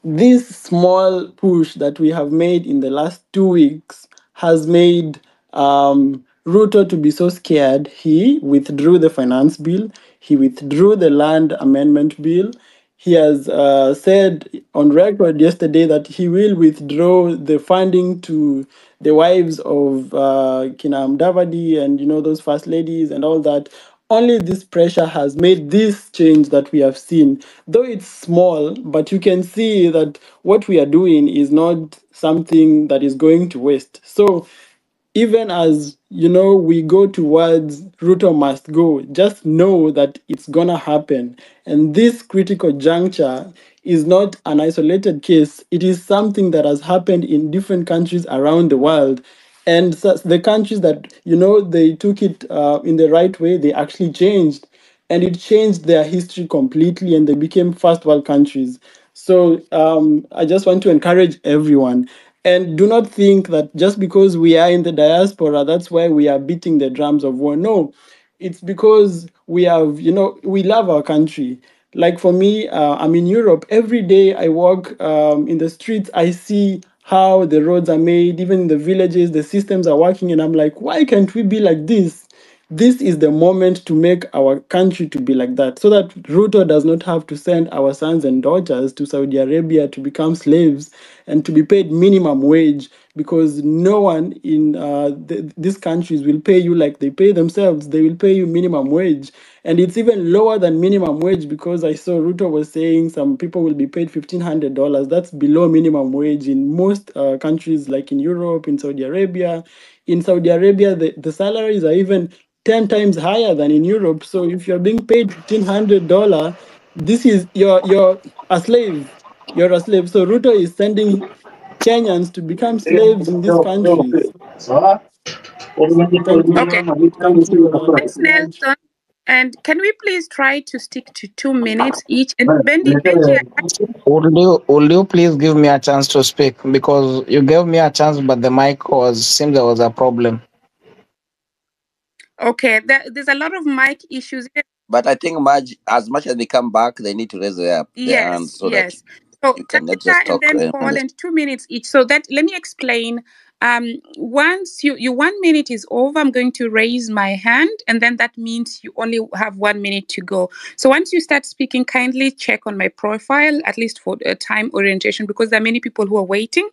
this small push that we have made in the last 2 weeks has made Ruto to be so scared. He withdrew the finance bill. He withdrew the land amendment bill. He has said on record yesterday that he will withdraw the funding to the wives of Kinam Davadi and those first ladies and all that. Only this pressure has made this change that we have seen. Though it's small, but you can see that what we are doing is not something that is going to waste. So even as we go towards Ruto must go, just know that it's gonna happen. And this critical juncture is not an isolated case. It is something that has happened in different countries around the world. And so the countries that they took it in the right way, they actually changed, and it changed their history completely, and they became first world countries. So I just want to encourage everyone. And do not think that just because we are in the diaspora, that's why we are beating the drums of war. No, it's because we have, we love our country. Like for me, I'm in Europe. Every day I walk in the streets, I see how the roads are made, even in the villages, the systems are working. And I'm like, why can't we be like this? This is the moment to make our country to be like that, so that Ruto does not have to send our sons and daughters to Saudi Arabia to become slaves and to be paid minimum wage, because no one in these countries will pay you like they pay themselves. They will pay you minimum wage. And it's even lower than minimum wage, because I saw Ruto was saying some people will be paid $1,500. That's below minimum wage in most countries, like in Europe, in Saudi Arabia. In Saudi Arabia, the salaries are even 10 times higher than in Europe. So if you're being paid $1,500, this is you're a slave. You're a slave. So Ruto is sending Kenyans to become slaves in these countries. Thank you. Okay. Thank you Thanks, so much. Nelson. And can we please try to stick to 2 minutes each? And Benji, Would you please give me a chance to speak, because you gave me a chance but the mic seems there was a problem. okay, there's a lot of mic issues. But I think as much as they come back, they need to raise their hands Yes, so that yes. So you cannot just Tabitha and talk then Paul, randomly. and 2 minutes each. So that let me explain. Once you 1 minute is over, I'm going to raise my hand, and then that means you only have 1 minute to go. So once you start speaking, kindly check on my profile, at least for time orientation, because there are many people who are waiting.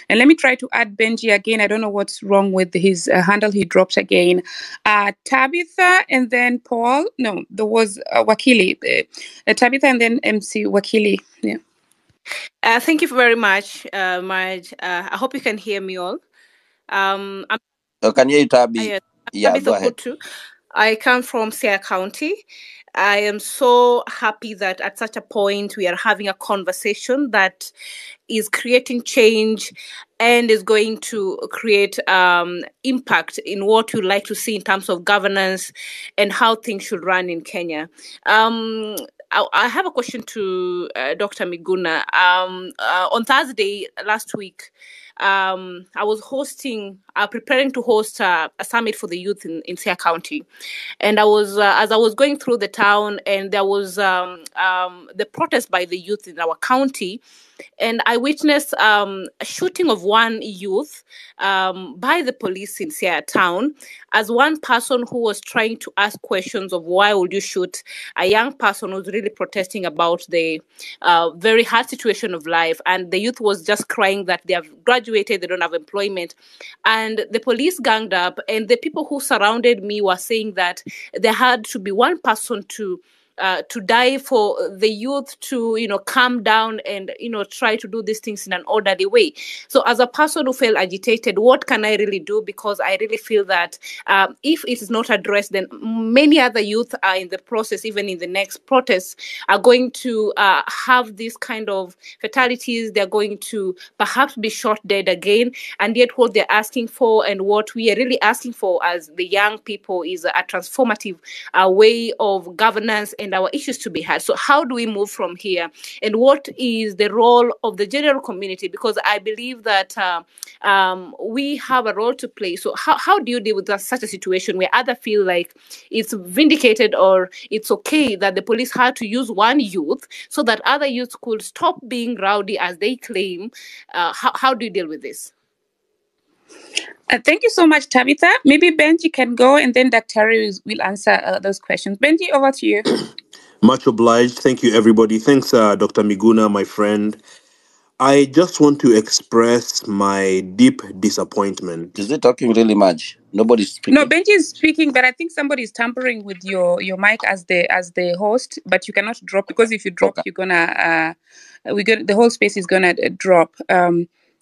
And let me try to add Benji again. I don't know what's wrong with his handle. He dropped again. Tabitha and then Paul. No, there was Wakili. Tabitha and then MC Wakili. Yeah. Thank you very much, Maj. I hope you can hear me all. I'm Can you hear you, Tabi? yes, Yeah, Tabitha go ahead. Kutu. I come from Sia County. I am so happy that at such a point we are having a conversation that is creating change and is going to create impact in what you like to see in terms of governance and how things should run in Kenya. I have a question to Dr. Miguna. On Thursday last week, I was preparing to host a summit for the youth in Sia County. And I was, as I was going through the town, and there was the protest by the youth in our county, and I witnessed a shooting of one youth by the police in Sia town, as one person who was trying to ask questions of why would you shoot a young person who's really protesting about the very hard situation of life. And the youth was just crying that they have graduated, they don't have employment. And the police ganged up, and the people who surrounded me were saying that there had to be one person to die for the youth to, calm down and, try to do these things in an orderly way. So as a person who felt agitated, what can I really do? Because I really feel that if it is not addressed, then many other youth are in the process, even in the next protests, are going to have this kind of fatalities. They're going to perhaps be shot dead again. And yet what they're asking for, and what we are really asking for as the young people, is a transformative way of governance and and our issues to be heard. So how do we move from here? And what is the role of the general community? Because I believe that we have a role to play. So how do you deal with such a situation where others feel like it's vindicated or it's okay that the police had to use one youth so that other youths could stop being rowdy as they claim? How do you deal with this? Thank you so much, Tabitha. Maybe Benji can go and then Dr. will answer those questions. Benji, over to you. Much obliged. Thank you, everybody. Thanks, Dr. Miguna, my friend. I just want to express my deep disappointment. Is it talking really much? Nobody's speaking. No, Benji is speaking, but I think somebody is tampering with your mic as the host. But you cannot drop, because if you drop, you're gonna the whole space is gonna drop.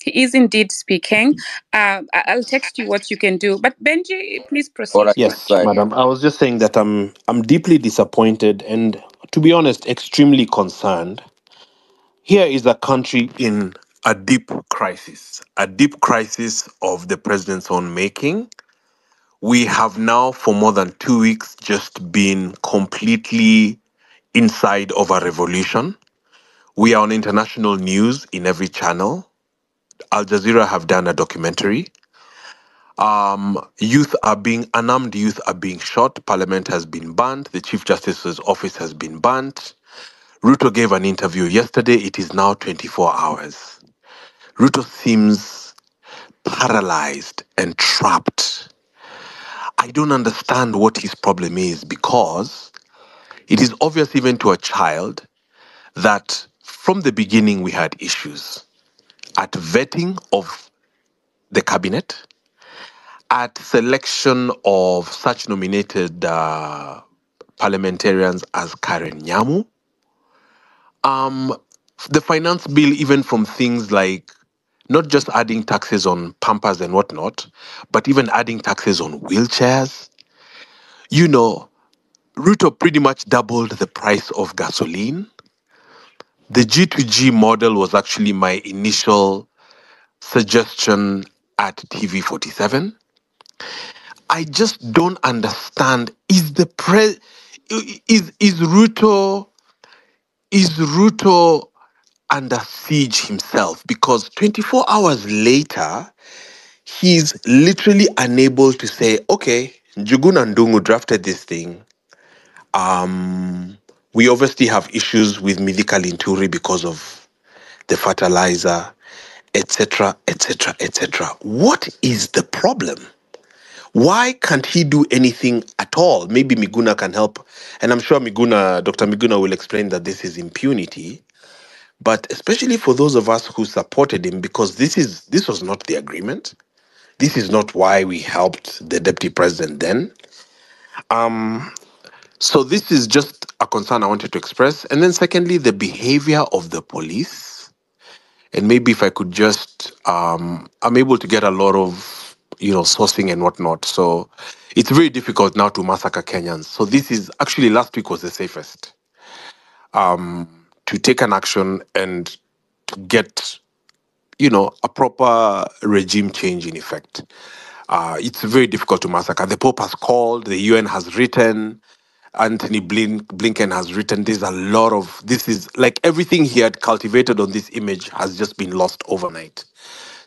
He is indeed speaking. I'll text you what you can do. But Benji, please proceed. All right. Yes, madam. I was just saying that I'm deeply disappointed and, to be honest, extremely concerned. Here is a country in a deep crisis of the president's own making. We have now, for more than 2 weeks, just been completely inside of a revolution. We are on international news in every channel. Al Jazeera have done a documentary. Unarmed youth are being shot. Parliament has been banned. The Chief Justice's office has been banned. Ruto gave an interview yesterday. It is now 24 hours. Ruto seems paralyzed and trapped. I don't understand what his problem is, because it is obvious even to a child that from the beginning we had issues at vetting of the cabinet, at selection of such nominated parliamentarians as Karen Nyamu. The finance bill, even from things like not just adding taxes on pampers and whatnot, but even adding taxes on wheelchairs. You know, Ruto pretty much doubled the price of gasoline. The G2G model was actually my initial suggestion at TV47. I just don't understand. Is Ruto under siege himself? Because 24 hours later, he's literally unable to say, okay, Njuguna Ndungu drafted this thing. We obviously have issues with Milika Linturi because of the fertilizer, etc., etc., etc. What is the problem? Why can't he do anything at all? Maybe Miguna can help. And I'm sure Dr. Miguna will explain that this is impunity. But especially for those of us who supported him, because this was not the agreement. This is not why we helped the deputy president then. So this is just a concern I wanted to express. And then secondly, the behavior of the police. And maybe if I could just, I'm able to get a lot of, sourcing and whatnot. So it's very difficult now to massacre Kenyans. So this is actually, last week was the safest, to take an action and to get, a proper regime change in effect. It's very difficult to massacre. The Pope has called, the UN has written, Anthony Blinken has written. This is like everything he had cultivated on this image has just been lost overnight.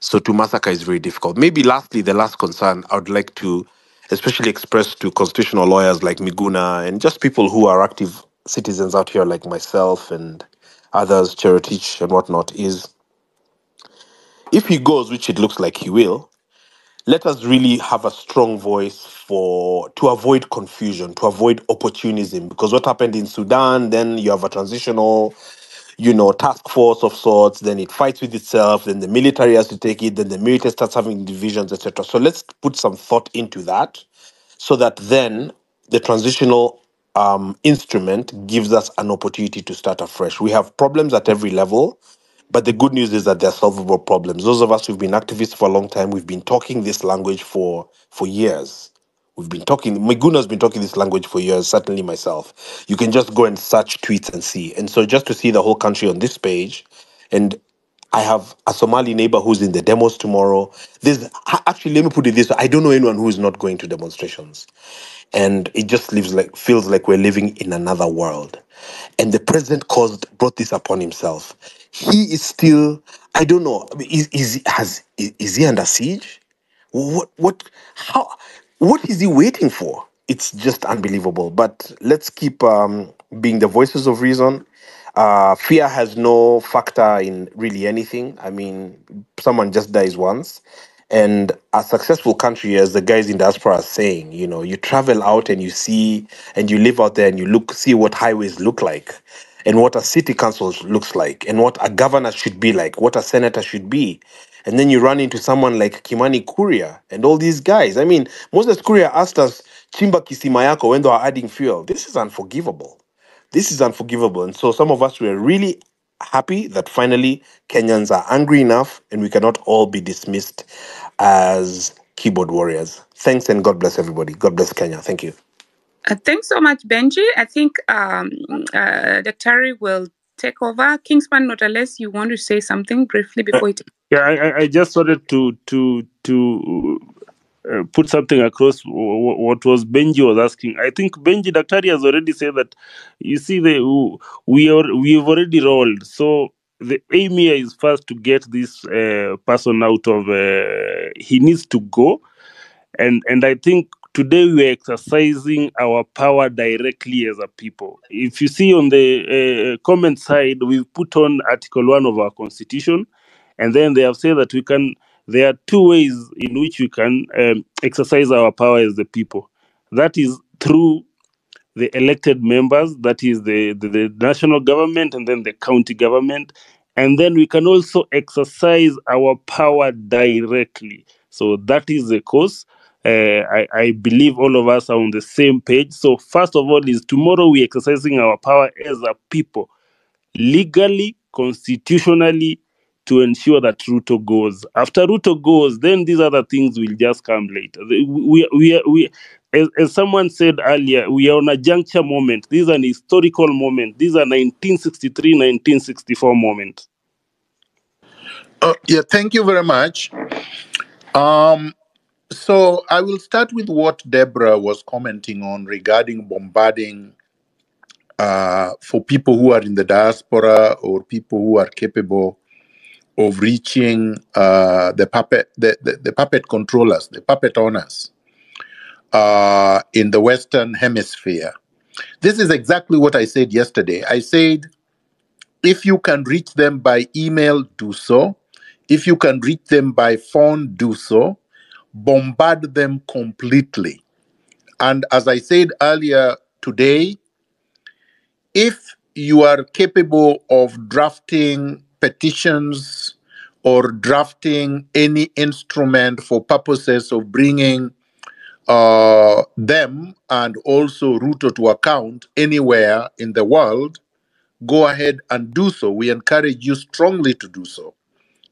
So to massacre is very difficult. Maybe lastly, the last concern I would like to especially express to constitutional lawyers like Miguna and just people who are active citizens out here like myself and others, Cheretich and whatnot, is if he goes, which it looks like he will, let us really have a strong voice to avoid confusion, to avoid opportunism. Because what happened in Sudan, then you have a transitional, task force of sorts, then it fights with itself, then the military has to take it, then the military starts having divisions, etc. So let's put some thought into that so that then the transitional instrument gives us an opportunity to start afresh. We have problems at every level, but the good news is that they're solvable problems. Those of us who've been activists for a long time, we've been talking this language for years. Miguna's been talking this language for years, certainly myself. You can just go and search tweets and see. And so just to see the whole country on this page, and I have a Somali neighbor who's in the demos tomorrow. Actually, let me put it this way: I don't know anyone who is not going to demonstrations, and it just feels like we're living in another world. And the president brought this upon himself. He is still, I don't know. I mean, is he under siege? What is he waiting for? It's just unbelievable. But let's keep being the voices of reason. Fear has no factor in really anything. I mean, someone just dies once. And a successful country, as the guys in diaspora are saying, you travel out and you see, and you live out there and you see what highways look like, and what a city council looks like, and what a governor should be like, what a senator should be. And then you run into someone like Kimani Kuria and all these guys. I mean, Moses Kuria asked us, Chimba Kisima Yako, when they are adding fuel. This is unforgivable. This is unforgivable. And so some of us were really happy that finally Kenyans are angry enough and we cannot all be dismissed as keyboard warriors. Thanks and God bless everybody. God bless Kenya. Thank you. Thanks so much, Benji. I think Dr. will take over. Kingsman, not unless you want to say something briefly before it. Yeah, I just wanted to put something across what was Benji was asking. I think Benji Daktari has already said that. You see, we've already rolled. So the aim here is first to get this person out of. He needs to go, and I think today we are exercising our power directly as a people. If you see on the comment side, we've put on Article 1 of our Constitution, and then they have said that there are two ways in which we can exercise our power as the people. That is through the elected members, that is the national government and then the county government. And then we can also exercise our power directly. So that is the course. I believe all of us are on the same page. So first of all is tomorrow we're exercising our power as a people, legally, constitutionally, to ensure that Ruto goes. After Ruto goes, then these other things will just come later. As someone said earlier, we are on a juncture moment. This is an historical moment. These are 1963, 1964 moment. Yeah, thank you very much. So I will start with what Deborah was commenting on regarding bombarding for people who are in the diaspora or people who are capable of reaching the puppet controllers, the puppet owners in the Western Hemisphere. This is exactly what I said yesterday. I said, if you can reach them by email, do so. If you can reach them by phone, do so. Bombard them completely. And as I said earlier today, if you are capable of drafting petitions or drafting any instrument for purposes of bringing them and also Ruto to account anywhere in the world, go ahead and do so. We encourage you strongly to do so.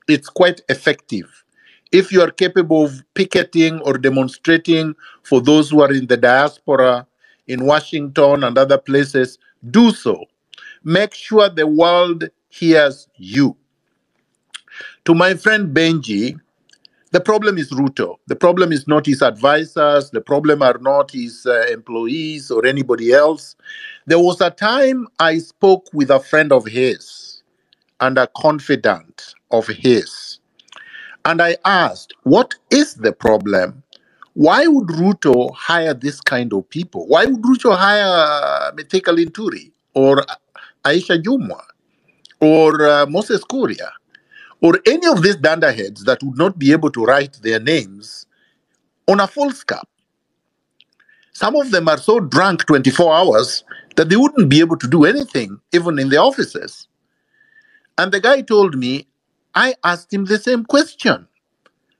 It's quite effective. If you are capable of picketing or demonstrating for those who are in the diaspora in Washington and other places, do so. Make sure the world hears you. To my friend Benji, the problem is Ruto. The problem is not his advisors. The problem are not his employees or anybody else. There was a time I spoke with a friend of his and a confidant of his. And I asked, what is the problem? Why would Ruto hire this kind of people? Why would Ruto hire Mithika Linturi or Aisha Jumwa or Moses Kuria or any of these dunderheads that would not be able to write their names on a foolscap? Some of them are so drunk 24 hours that they wouldn't be able to do anything, even in the offices. And the guy told me, I asked him the same question,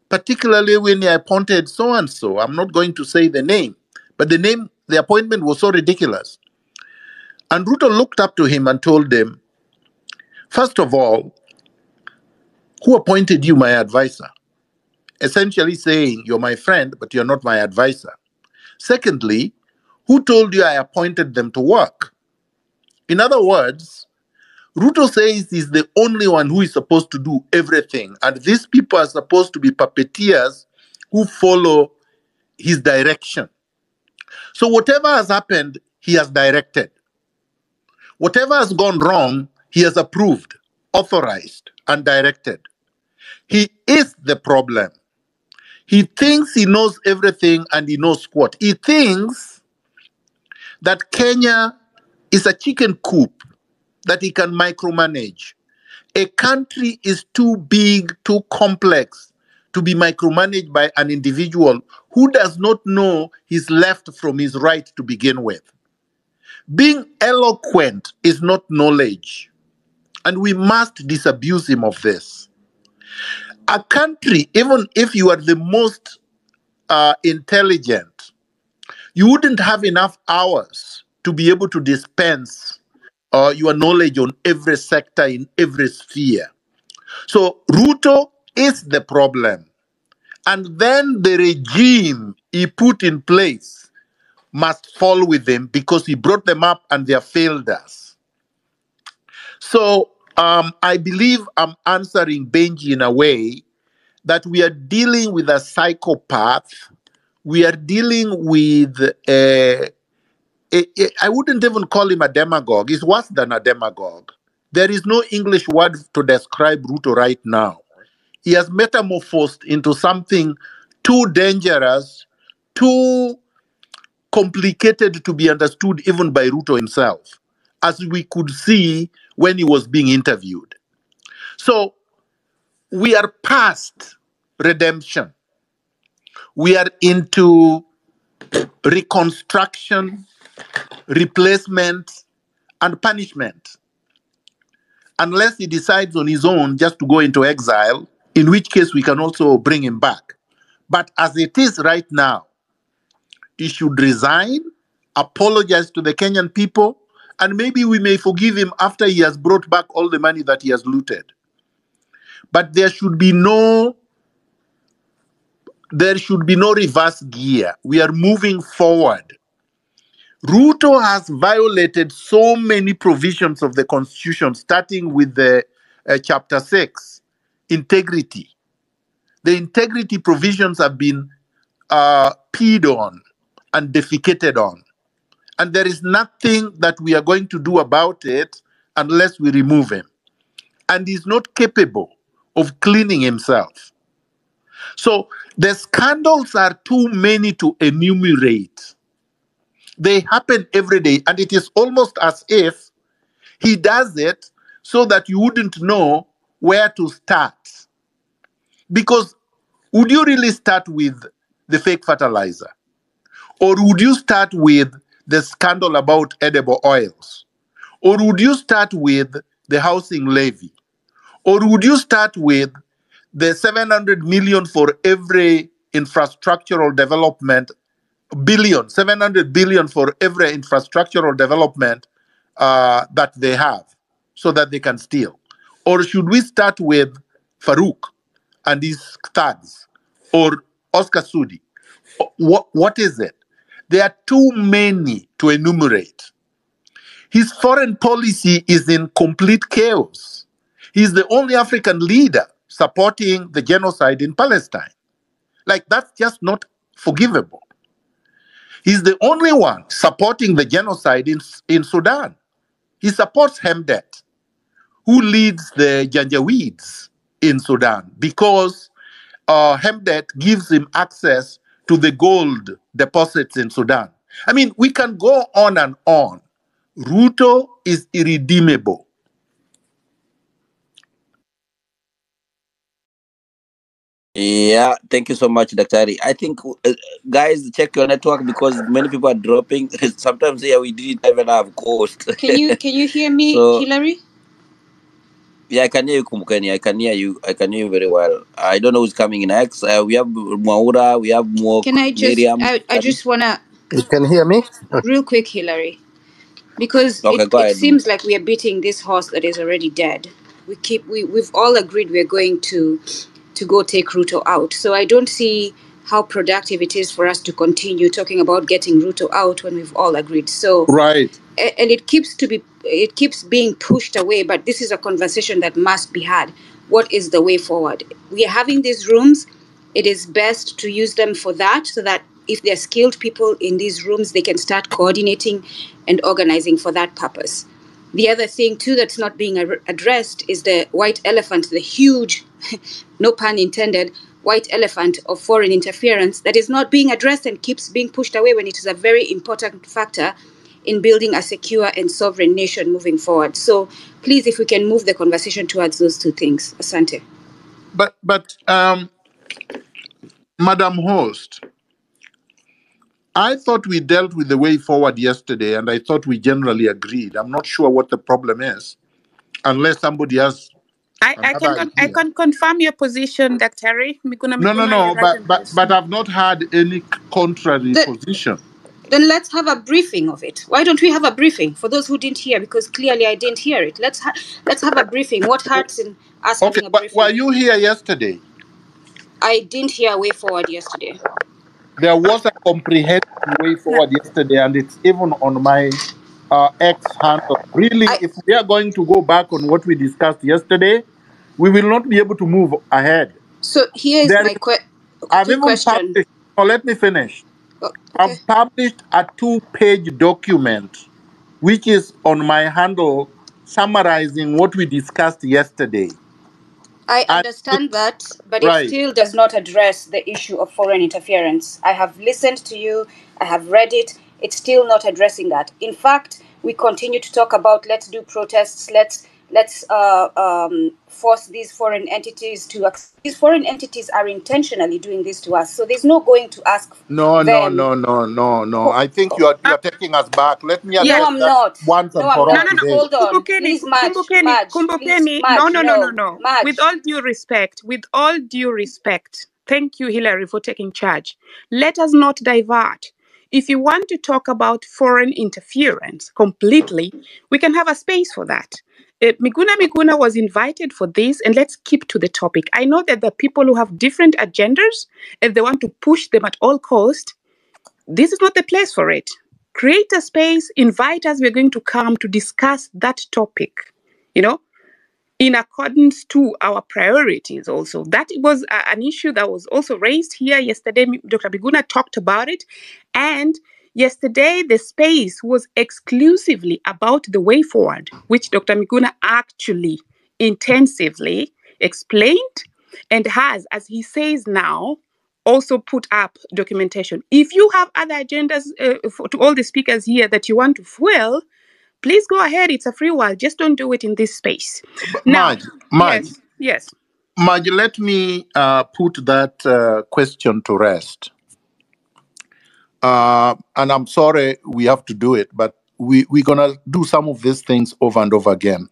particularly when he appointed so-and-so. I'm not going to say the name, but the appointment was so ridiculous. And Ruto looked up to him and told him, first of all, who appointed you my advisor? Essentially saying, you're my friend, but you're not my advisor. Secondly, who told you I appointed them to work? In other words, Ruto says he's the only one who is supposed to do everything, and these people are supposed to be puppeteers who follow his direction. So whatever has happened, he has directed. Whatever has gone wrong, he has approved, authorized, and directed. He is the problem. He thinks he knows everything and he knows squat. He thinks that Kenya is a chicken coop that he can micromanage. A country is too big, too complex to be micromanaged by an individual who does not know his left from his right to begin with. Being eloquent is not knowledge, and we must disabuse him of this. A country, even if you are the most intelligent, you wouldn't have enough hours to be able to dispense your knowledge on every sector in every sphere. So Ruto is the problem. And then the regime he put in place must fall with him because he brought them up and they have failed us. So I believe I'm answering Benji in a way that we are dealing with a psychopath. We are dealing with I wouldn't even call him a demagogue. He's worse than a demagogue. There is no English word to describe Ruto right now. He has metamorphosed into something too dangerous, too complicated to be understood even by Ruto himself, as we could see when he was being interviewed. So we are past redemption. We are into reconstruction, replacement, and punishment. Unless he decides on his own just to go into exile, in which case we can also bring him back. But as it is right now, he should resign, apologize to the Kenyan people, and maybe we may forgive him after he has brought back all the money that he has looted. But there should be no reverse gear. We are moving forward. Ruto has violated so many provisions of the Constitution, starting with the Chapter 6, integrity. The integrity provisions have been peed on and defecated on. And there is nothing that we are going to do about it unless we remove him. And he's not capable of cleaning himself. So the scandals are too many to enumerate. They happen every day, and it is almost as if he does it so that you wouldn't know where to start. Because would you really start with the fake fertilizer? Or would you start with the scandal about edible oils? Or would you start with the housing levy? Or would you start with the 700 million for every infrastructural development, 700 billion for every infrastructural development that they have so that they can steal? Or should we start with Farouk and his thugs, or Oscar Sudi? What is it? There are too many to enumerate. His foreign policy is in complete chaos. He's the only African leader supporting the genocide in Palestine. Like, that's just not forgivable. He's the only one supporting the genocide in Sudan. He supports Hemdet, who leads the Janjaweeds in Sudan, because Hemdet gives him access to the gold deposits in Sudan. I mean, we can go on and on. Ruto is irredeemable. Yeah, thank you so much, Daktari. I think, guys, check your network because many people are dropping. Sometimes here we didn't even have ghost. Can you hear me, So, Hillary? yeah, I can hear you, Kumukeni. I can hear you. I can hear you very well. I don't know who's coming next. We have Mwaura, we have Mwok, Can I just Miriam. I just wanna You can hear me? real quick, Hillary, because Okay, go it ahead. seems like we are beating this horse that is already dead. We've all agreed we're going to go take Ruto out. So I don't see how productive it is for us to continue talking about getting Ruto out when we've all agreed. So Right. And it keeps being pushed away, but this is a conversation that must be had. What is the way forward? We are having these rooms. It is best to use them for that, so that if there are skilled people in these rooms, they can start coordinating and organizing for that purpose. The other thing too that's not being addressed is the white elephant, the huge, no pun intended, white elephant of foreign interference that is not being addressed and keeps being pushed away when it is a very important factor in building a secure and sovereign nation moving forward. So please, if we can move the conversation towards those two things. Asante. But Madam Host, I thought we dealt with the way forward yesterday, and I thought we generally agreed. I'm not sure what the problem is, unless somebody has another I idea. can confirm your position, Dr. Miguna Miguna is right on this. But I've not had any contrary position. Then let's have a briefing of it. Why don't we have a briefing for those who didn't hear? Because clearly I didn't hear it. Let's have a briefing. What hurts in us having a briefing? Were you here yesterday? I didn't hear way forward yesterday. There was a comprehensive way forward yesterday, and it's even on my X handle. Really, if we are going to go back on what we discussed yesterday, we will not be able to move ahead. So here is my question. Let me finish. Okay. I've published a 2-page document, which is on my handle, summarizing what we discussed yesterday. I understand that, but it still does not address the issue of foreign interference. I have listened to you. I have read it. It's still not addressing that. In fact, we continue to talk about let's do protests. Let's force these foreign entities to. These foreign entities are intentionally doing this to us. So there's no going to ask. No. I think you are taking us back. Let me address I'm not. once and for all today. Hold on. Please, Madge. No. With all due respect, thank you, Hillary, for taking charge. Let us not divert. If you want to talk about foreign interference completely, we can have a space for that. Miguna was invited for this, and let's keep to the topic. I know that there are people who have different agendas, and they want to push them at all costs. This is not the place for it. Create a space, invite us, we're going to come to discuss that topic, in accordance to our priorities also. That was an issue that was also raised here yesterday. Dr. Miguna talked about it. And yesterday, the space was exclusively about the way forward, which Dr. Miguna actually intensively explained and has, as he says now, also put up documentation. If you have other agendas to all the speakers here that you want to fuel, please go ahead. It's a free world. Just don't do it in this space. Madge. Yes. Madge, let me put that question to rest. And I'm sorry we have to do it, but we're going to do some of these things over and over again.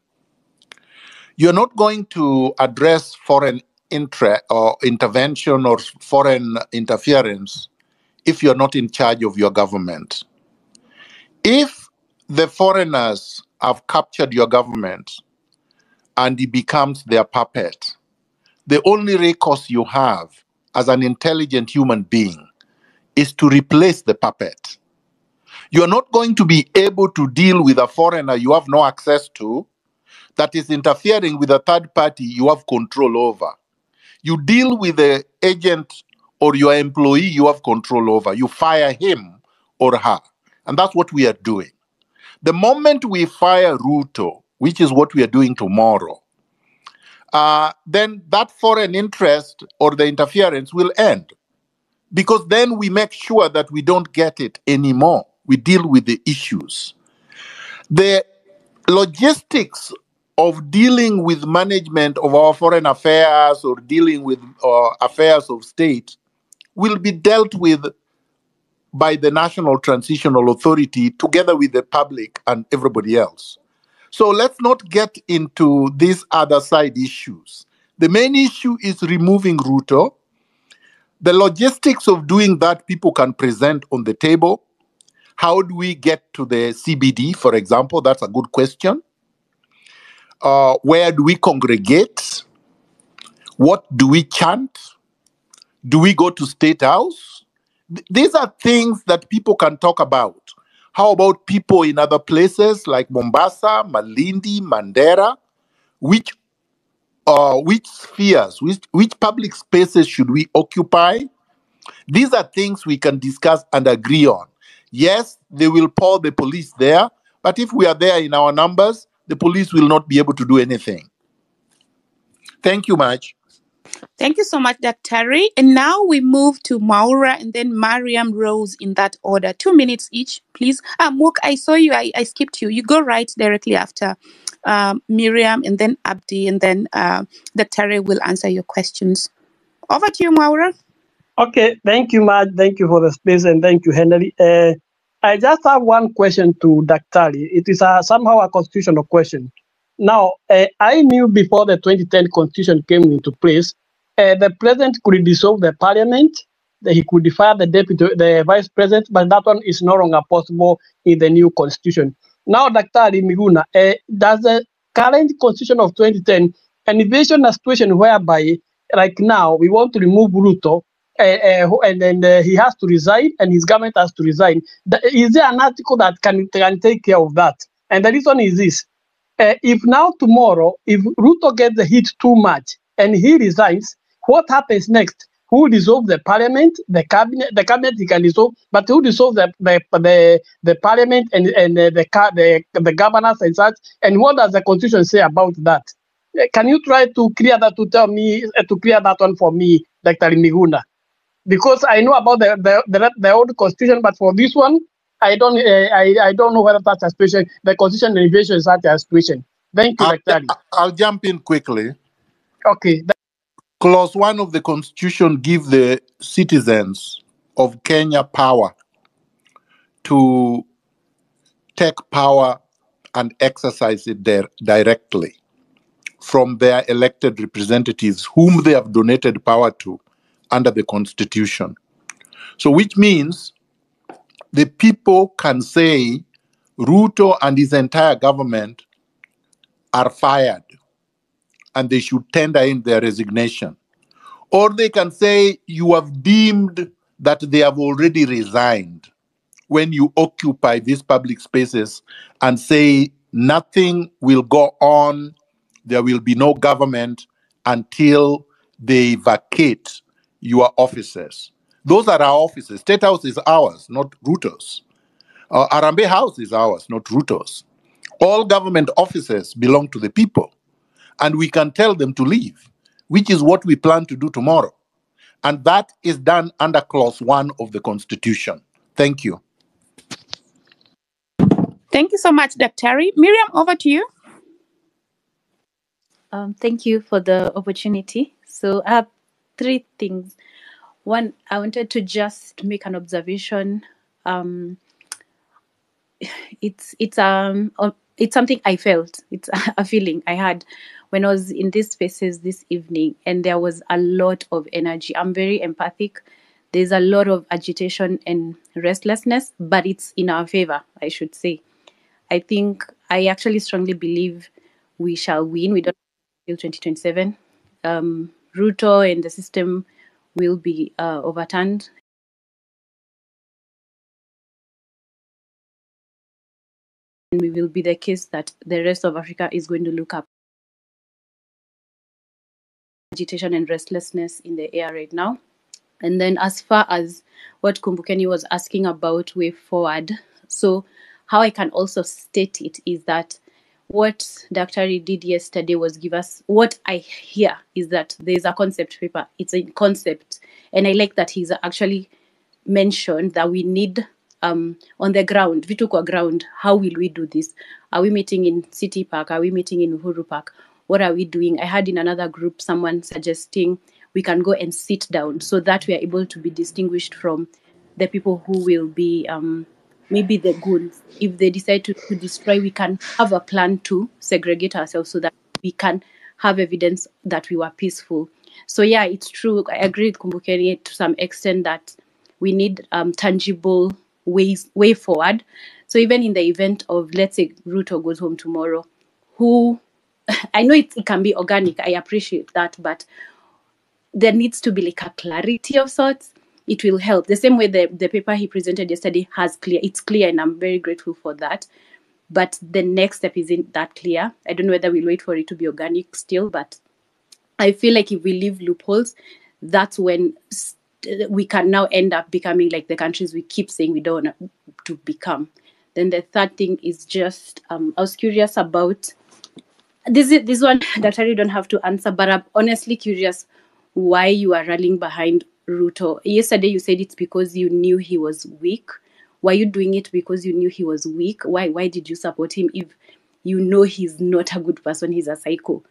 You're not going to address foreign intervention or foreign interference if you're not in charge of your government. If the foreigners have captured your government and it becomes their puppet, the only recourse you have as an intelligent human being is to replace the puppet. You're not going to be able to deal with a foreigner you have no access to that is interfering with a third party you have control over. You deal with the agent or your employee you have control over. You fire him or her. And that's what we are doing. The moment we fire Ruto, which is what we are doing tomorrow, then that foreign interest or the interference will end. Because then we make sure that we don't get it anymore. We deal with the issues. The logistics of dealing with management of our foreign affairs or dealing with affairs of state will be dealt with by the National Transitional Authority together with the public and everybody else. So let's not get into these other side issues. The main issue is removing Ruto. The logistics of doing that people can present on the table. How do we get to the CBD, for example? That's a good question. Where do we congregate? What do we chant? Do we go to State House? These are things that people can talk about. How about people in other places like Mombasa, Malindi, Mandera? Which spheres, which public spaces should we occupy? These are things we can discuss and agree on. Yes, they will pour the police there, but if we are there in our numbers, the police will not be able to do anything. Thank you much. Thank you so much, Dr. And now we move to Maura and then Mariam Rose in that order. 2 minutes each, please. Mook, I saw you. I skipped you. You go right directly after Miriam and then Abdi and then Dr. will answer your questions. Over to you, Maura. Okay, thank you, Maj. Thank you for the space and thank you, Henry. I just have one question to Dr. It is somehow a constitutional question. Now, I knew before the 2010 constitution came into place, the president could dissolve the parliament, that he could fire the vice president, but that one is no longer possible in the new constitution. Now, Dr. Miguna, does the current constitution of 2010 envision a situation whereby, like now, we want to remove Ruto, and then he has to resign, and his government has to resign? Is there an article that can take care of that? And the reason is this. If now tomorrow, if Ruto gets the heat too much and he resigns, what happens next? Who dissolve the parliament, the cabinet? The cabinet he can dissolve, but who dissolve the parliament and the governors and such? And what does the constitution say about that? Can you try to clear that to clear that one for me, Dr. Miguna? Because I know about the old constitution, but for this one, I don't know whether that's a situation. The constitution revision is such a situation. Thank you, Dr. I'll jump in quickly. Okay. Clause 1 of the Constitution gives the citizens of Kenya power to take power and exercise it directly from their elected representatives, whom they have donated power to under the Constitution. So, which means the people can say Ruto and his entire government are fired and they should tender in their resignation. Or they can say you have deemed that they have already resigned when you occupy these public spaces and say nothing will go on, there will be no government until they vacate your offices. Those are our offices. State House is ours, not Ruto's. Arambe House is ours, not Ruto's. All government offices belong to the people, and we can tell them to leave, which is what we plan to do tomorrow. And that is done under Clause 1 of the Constitution. Thank you. Thank you so much, Dr. Miriam, over to you. Thank you for the opportunity. So I have 3 things. One, I wanted to just make an observation. It's something I felt. It's a feeling I had when I was in these spaces this evening, and there was a lot of energy. I'm very empathic. There's a lot of agitation and restlessness, but it's in our favor, I should say. I think I actually strongly believe we shall win. We don't until 2027. Ruto and the system will be overturned. And we will be the case that the rest of Africa is going to look up. Agitation and restlessness in the air right now. And then as far as what Kumbukeni was asking about way forward, so how I can also state it is that what Dr. did yesterday was give us, what I hear is that there's a concept paper. It's a concept. And I like that he's actually mentioned that we need on the ground, vitu kwa ground, how will we do this? Are we meeting in City Park? Are we meeting in Uhuru Park? What are we doing? I had in another group someone suggesting we can go and sit down so that we are able to be distinguished from the people who will be maybe the goons. If they decide to destroy, we can have a plan to segregate ourselves so that we can have evidence that we were peaceful. So yeah, it's true. I agree with Kumbukeni to some extent that we need tangible way forward. So even in the event of, let's say, Ruto goes home tomorrow, who I know it can be organic, I appreciate that, but there needs to be like a clarity of sorts. It will help. The same way the paper he presented yesterday it's clear, and I'm very grateful for that. But the next step isn't that clear. I don't know whether we'll wait for it to be organic still, but I feel like if we leave loopholes, that's when we can now end up becoming like the countries we keep saying we don't want to become. Then the third thing is just, I was curious about, this one that I don't have to answer, but I'm honestly curious why you are rallying behind Ruto. Yesterday you said it's because you knew he was weak. Were you doing it because you knew he was weak? Why did you support him if you know he's not a good person, he's a psycho?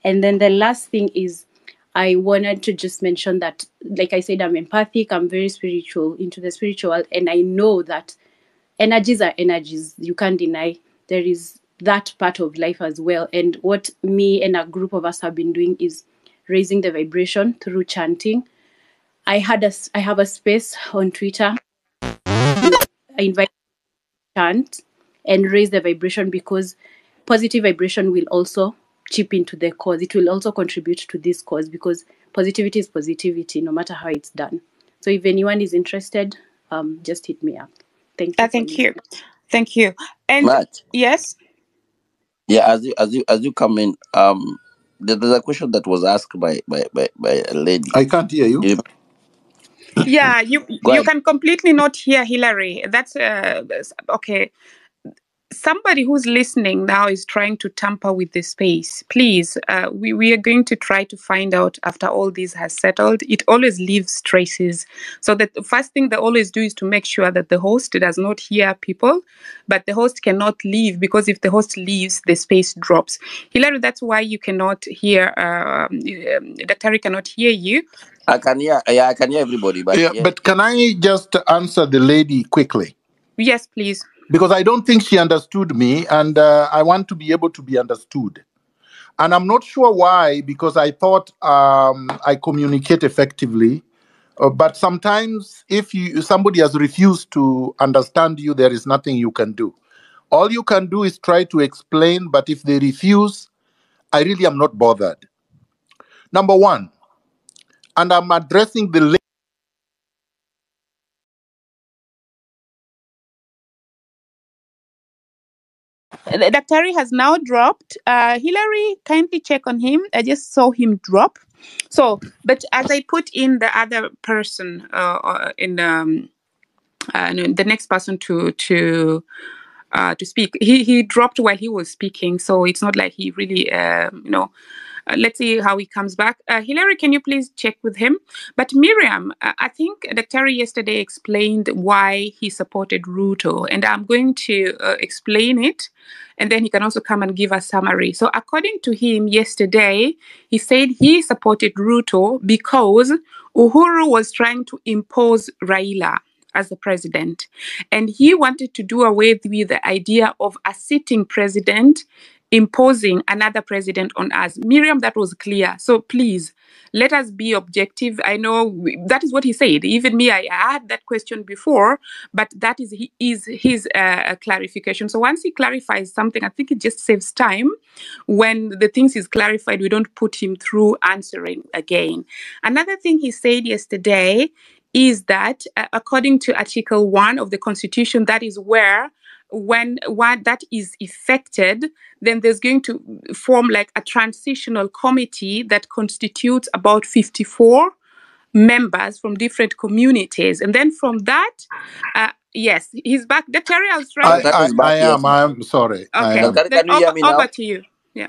And then the last thing is, I wanted to just mention that, like I said, I'm empathic, I'm very spiritual, into the spiritual, and I know that energies are energies. You can't deny there is that part of life as well. And what me and a group of us have been doing is raising the vibration through chanting. I have a space on Twitter. I invite chant and raise the vibration, because positive vibration will also chip into the cause. It will also contribute to this cause, because positivity is positivity no matter how it's done. So if anyone is interested, just hit me up. Thank you. Thank you. And Matt. yes. Yeah, as you come in, there's a question that was asked by a lady. I can't hear you. Yeah, Go you ahead. can completely not hear Hillary. That's okay. Somebody who's listening now is trying to tamper with the space. Please, we are going to try to find out after all this has settled. It always leaves traces. So that the first thing they always do is to make sure that the host does not hear people, but the host cannot leave, because if the host leaves, the space drops. Hillary, that's why you cannot hear, Dr. cannot hear you. I can hear everybody, but But can I just answer the lady quickly? Yes, please. Because I don't think she understood me, and I want to be able to be understood. And I'm not sure why, because I thought I communicate effectively. But sometimes if somebody has refused to understand you, there is nothing you can do. All you can do is try to explain, but if they refuse, I really am not bothered. Number one, and I'm addressing the Dr. has now dropped. Hillary, kindly check on him. I just saw him drop. So, but as I put in the other person, in the next person to speak, he dropped while he was speaking. So it's not like he really, let's see how he comes back. Hillary, can you please check with him? But Miriam, I think Dr. yesterday explained why he supported Ruto, and I'm going to explain it, and then he can also come and give a summary. So according to him yesterday, he said he supported Ruto because Uhuru was trying to impose Raila as the president, and he wanted to do away with the idea of a sitting president imposing another president on us. Miriam, that was clear. So please, let us be objective. I know that is what he said. Even me, I had that question before, but that is his clarification. So once he clarifies something, I think it just saves time. When the things is clarified, we don't put him through answering again. Another thing he said yesterday is that according to Article 1 of the Constitution, that is where when that is effected, then there's going to form like a transitional committee that constitutes about 54 members from different communities. And then from that, yes, he's back. Dr. I was trying I'm sorry. Okay, I am. then over to you. Yeah.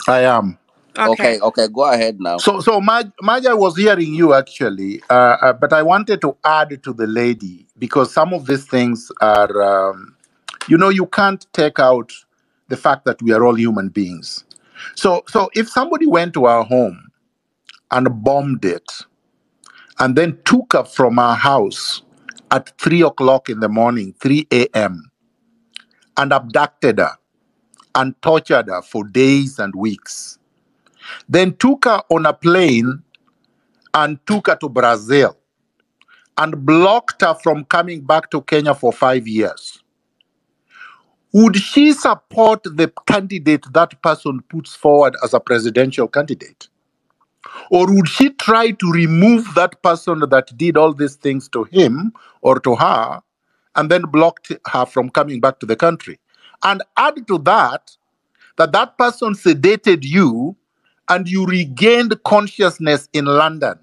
I am. Okay, go ahead now. So Maj, I was hearing you actually, but I wanted to add to the lady, because some of these things are, you can't take out the fact that we are all human beings. So if somebody went to our home and bombed it, and then took her from our house at 3 o'clock in the morning, 3 a.m., and abducted her and tortured her for days and weeks, then took her on a plane and took her to Brazil and blocked her from coming back to Kenya for 5 years, would she support the candidate that person puts forward as a presidential candidate? Or would she try to remove that person that did all these things to him or to her and then blocked her from coming back to the country? And add to that, that person sedated you and you regained consciousness in London.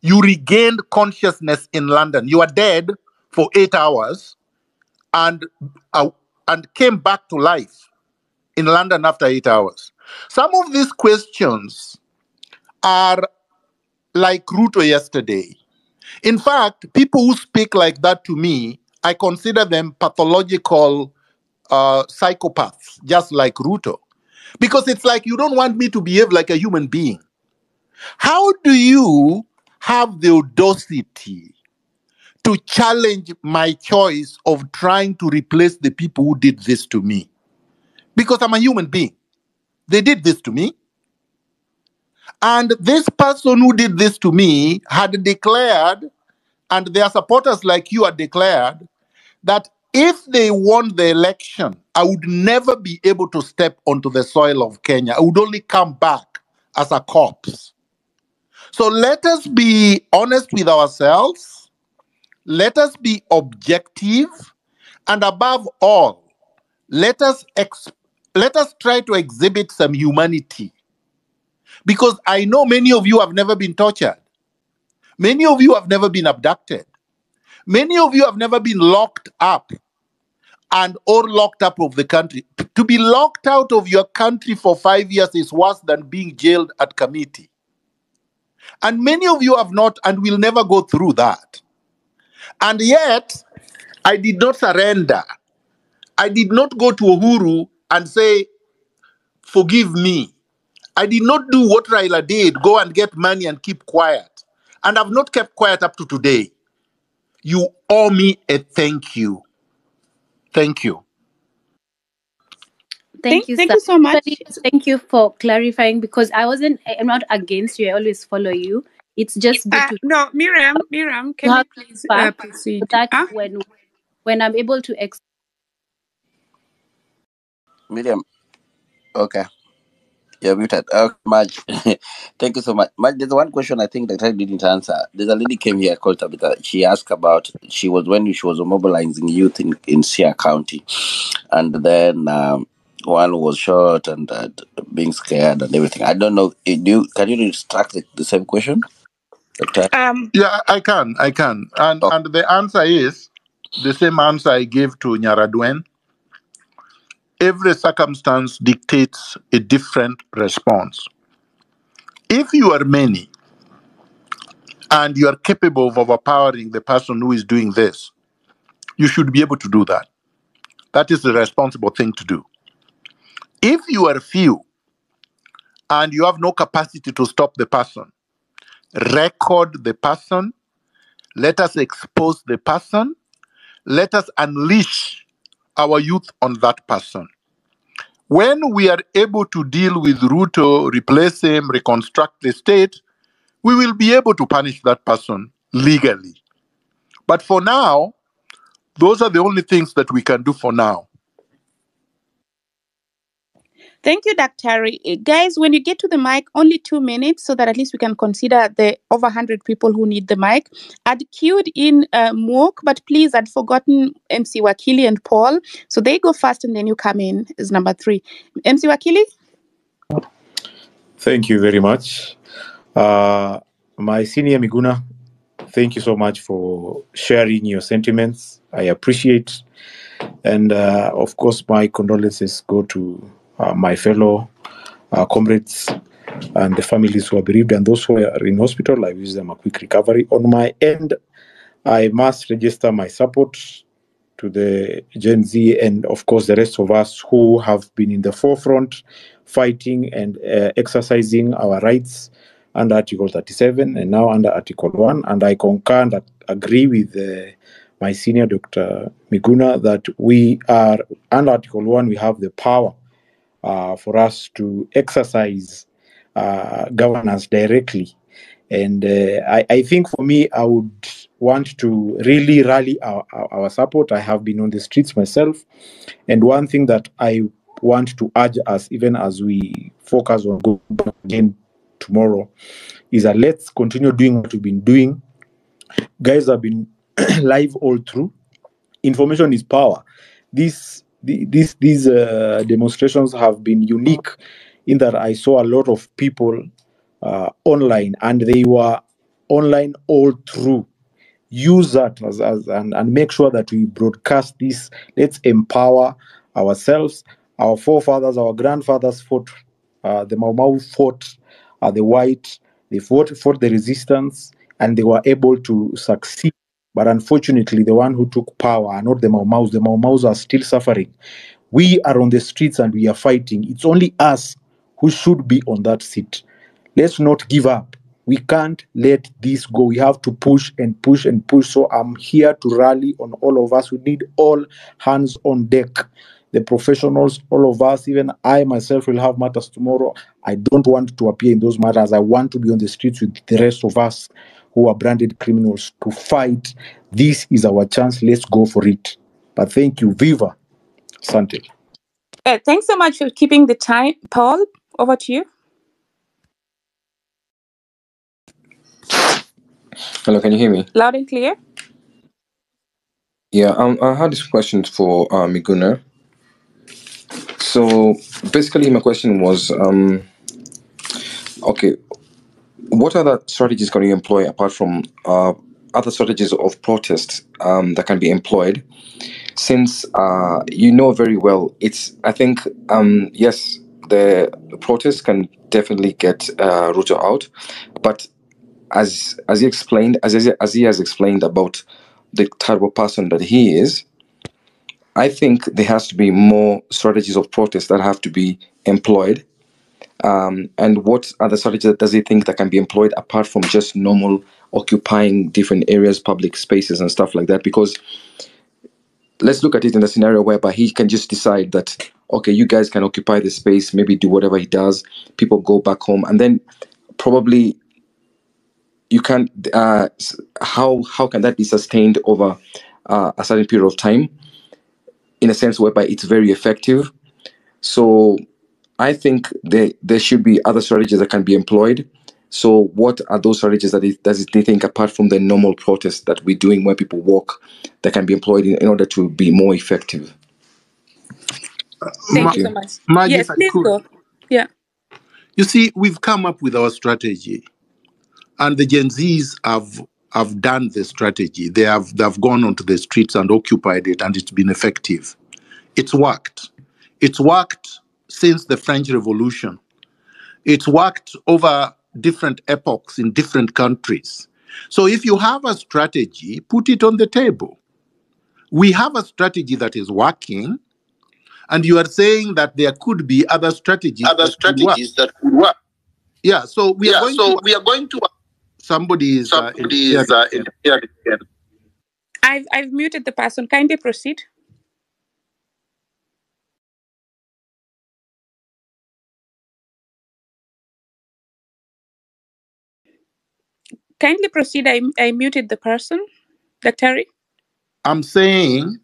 You regained consciousness in London. You are dead for 8 hours and came back to life in London after 8 hours. Some of these questions are like Ruto yesterday. In fact, people who speak like that to me, I consider them pathological psychopaths, just like Ruto. Because it's like you don't want me to behave like a human being. How do you have the audacity to challenge my choice of trying to replace the people who did this to me? Because I'm a human being. They did this to me. And this person who did this to me had declared, and their supporters like you had declared, that if they won the election, I would never be able to step onto the soil of Kenya. I would only come back as a corpse. So let us be honest with ourselves. Let us be objective. And above all, let us try to exhibit some humanity. Because I know many of you have never been tortured. Many of you have never been abducted. Many of you have never been locked up or locked up of the country. To be locked out of your country for 5 years is worse than being jailed at committee. And many of you have not and will never go through that. And yet, I did not surrender. I did not go to Uhuru and say, forgive me. I did not do what Raila did, go and get money and keep quiet. And I've not kept quiet up to today. You owe me a thank you. Thank you. Thank you, Thank sir. you so much. Actually, thank you for clarifying because I'm not against you. I always follow you. It's just good to No, Miriam, can have you please feedback so proceed? that when I'm able to Miriam, okay. You're muted. Maj, thank you so much. Maj, there's one question I think that I didn't answer. There's a lady came here called Tabitha. She asked about when she was mobilizing youth in Sia County, and then one was shot and being scared and everything. I don't know. Can you retract the same question, Doctor? Yeah, I can. And the answer is the same answer I gave to Nyaradwen. Every circumstance dictates a different response. If you are many and you are capable of overpowering the person who is doing this, you should be able to do that. That is the responsible thing to do. If you are few and you have no capacity to stop the person, record the person, let us expose the person, let us unleash our youth on that person. When we are able to deal with Ruto, replace him, reconstruct the state, we will be able to punish that person legally. But for now, those are the only things that we can do for now. Thank you, Dr. Guys, when you get to the mic, only 2 minutes so that at least we can consider the over 100 people who need the mic. I'd queued in Mook, but please, I'd forgotten MC Wakili and Paul. So they go first and then you come in as number 3. MC Wakili? Thank you very much. My senior Miguna, thank you so much for sharing your sentiments. I appreciate. And of course, my condolences go to my fellow comrades and the families who are bereaved and those who are in hospital. I wish them a quick recovery. On my end, I must register my support to the Gen Z and, of course, the rest of us who have been in the forefront fighting and exercising our rights under Article 37 and now under Article 1. And I concur and agree with my senior Dr. Miguna that we are, under Article 1, we have the power for us to exercise governance directly. And I think for me, I would want to really rally our support. I have been on the streets myself. And one thing that I want to urge us, even as we focus on going back again tomorrow is that let's continue doing what we've been doing. Guys have been live all through. Information is power. These demonstrations have been unique in that I saw a lot of people online, and they were online all through. Use that and make sure that we broadcast this. Let's empower ourselves. Our forefathers, our grandfathers fought. The Mau Mau fought the white. They fought the resistance, and they were able to succeed. But unfortunately, the one who took power are not the Mau Maus. The Mau Maus are still suffering. We are on the streets and we are fighting. It's only us who should be on that seat. Let's not give up. We can't let this go. We have to push and push and push. So I'm here to rally on all of us. We need all hands on deck. The professionals, all of us, even I myself will have matters tomorrow. I don't want to appear in those matters. I want to be on the streets with the rest of us who are branded criminals to fight. This is our chance. Let's go for it. But thank you. Viva Sante. Thanks so much for keeping the time. Paul, over to you. Hello, can you hear me? Loud and clear. Yeah, I had this question for Miguna. So basically, my question was, okay, what other strategies can you employ apart from other strategies of protest that can be employed? Since you know very well, I think yes, the protests can definitely get Ruto out, but as he explained, as he has explained about the type of person that he is, I think there has to be more strategies of protest that have to be employed. And what other strategies does he think that can be employed apart from just normal occupying different areas, public spaces and stuff like that? Because let's look at it in a scenario whereby he can just decide that, okay, you guys can occupy the space, maybe do whatever he does, people go back home, and then probably you can't, how can that be sustained over a certain period of time in a sense whereby it's very effective? So I think there should be other strategies that can be employed. So what are those strategies that does he think, apart from the normal protests that we're doing where people walk, that can be employed in order to be more effective? Thank you so much. Maj, Yes, if I please could. go. Yeah. You see, we've come up with our strategy, and the Gen Zs have done the strategy. They've gone onto the streets and occupied it, and it's been effective. It's worked. It's worked since the French Revolution. It's worked over different epochs in different countries. So if you have a strategy, put it on the table. We have a strategy that is working, and you are saying that there could be other strategies that could work. Yeah, so we are going to. Somebody is interfering again. I've muted the person. Kindly proceed. Kindly proceed. I muted the person. Dr. I'm saying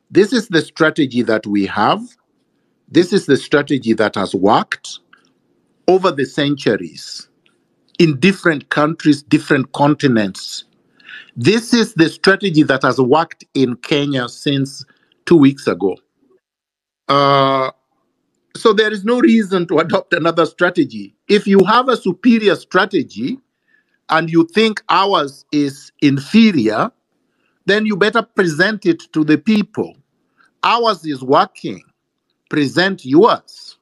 this is the strategy that we have. This is the strategy that has worked over the centuries in different countries, different continents. This is the strategy that has worked in Kenya since 2 weeks ago. So there is no reason to adopt another strategy. If you have a superior strategy and you think ours is inferior, then you better present it to the people. Ours is working. Present yours.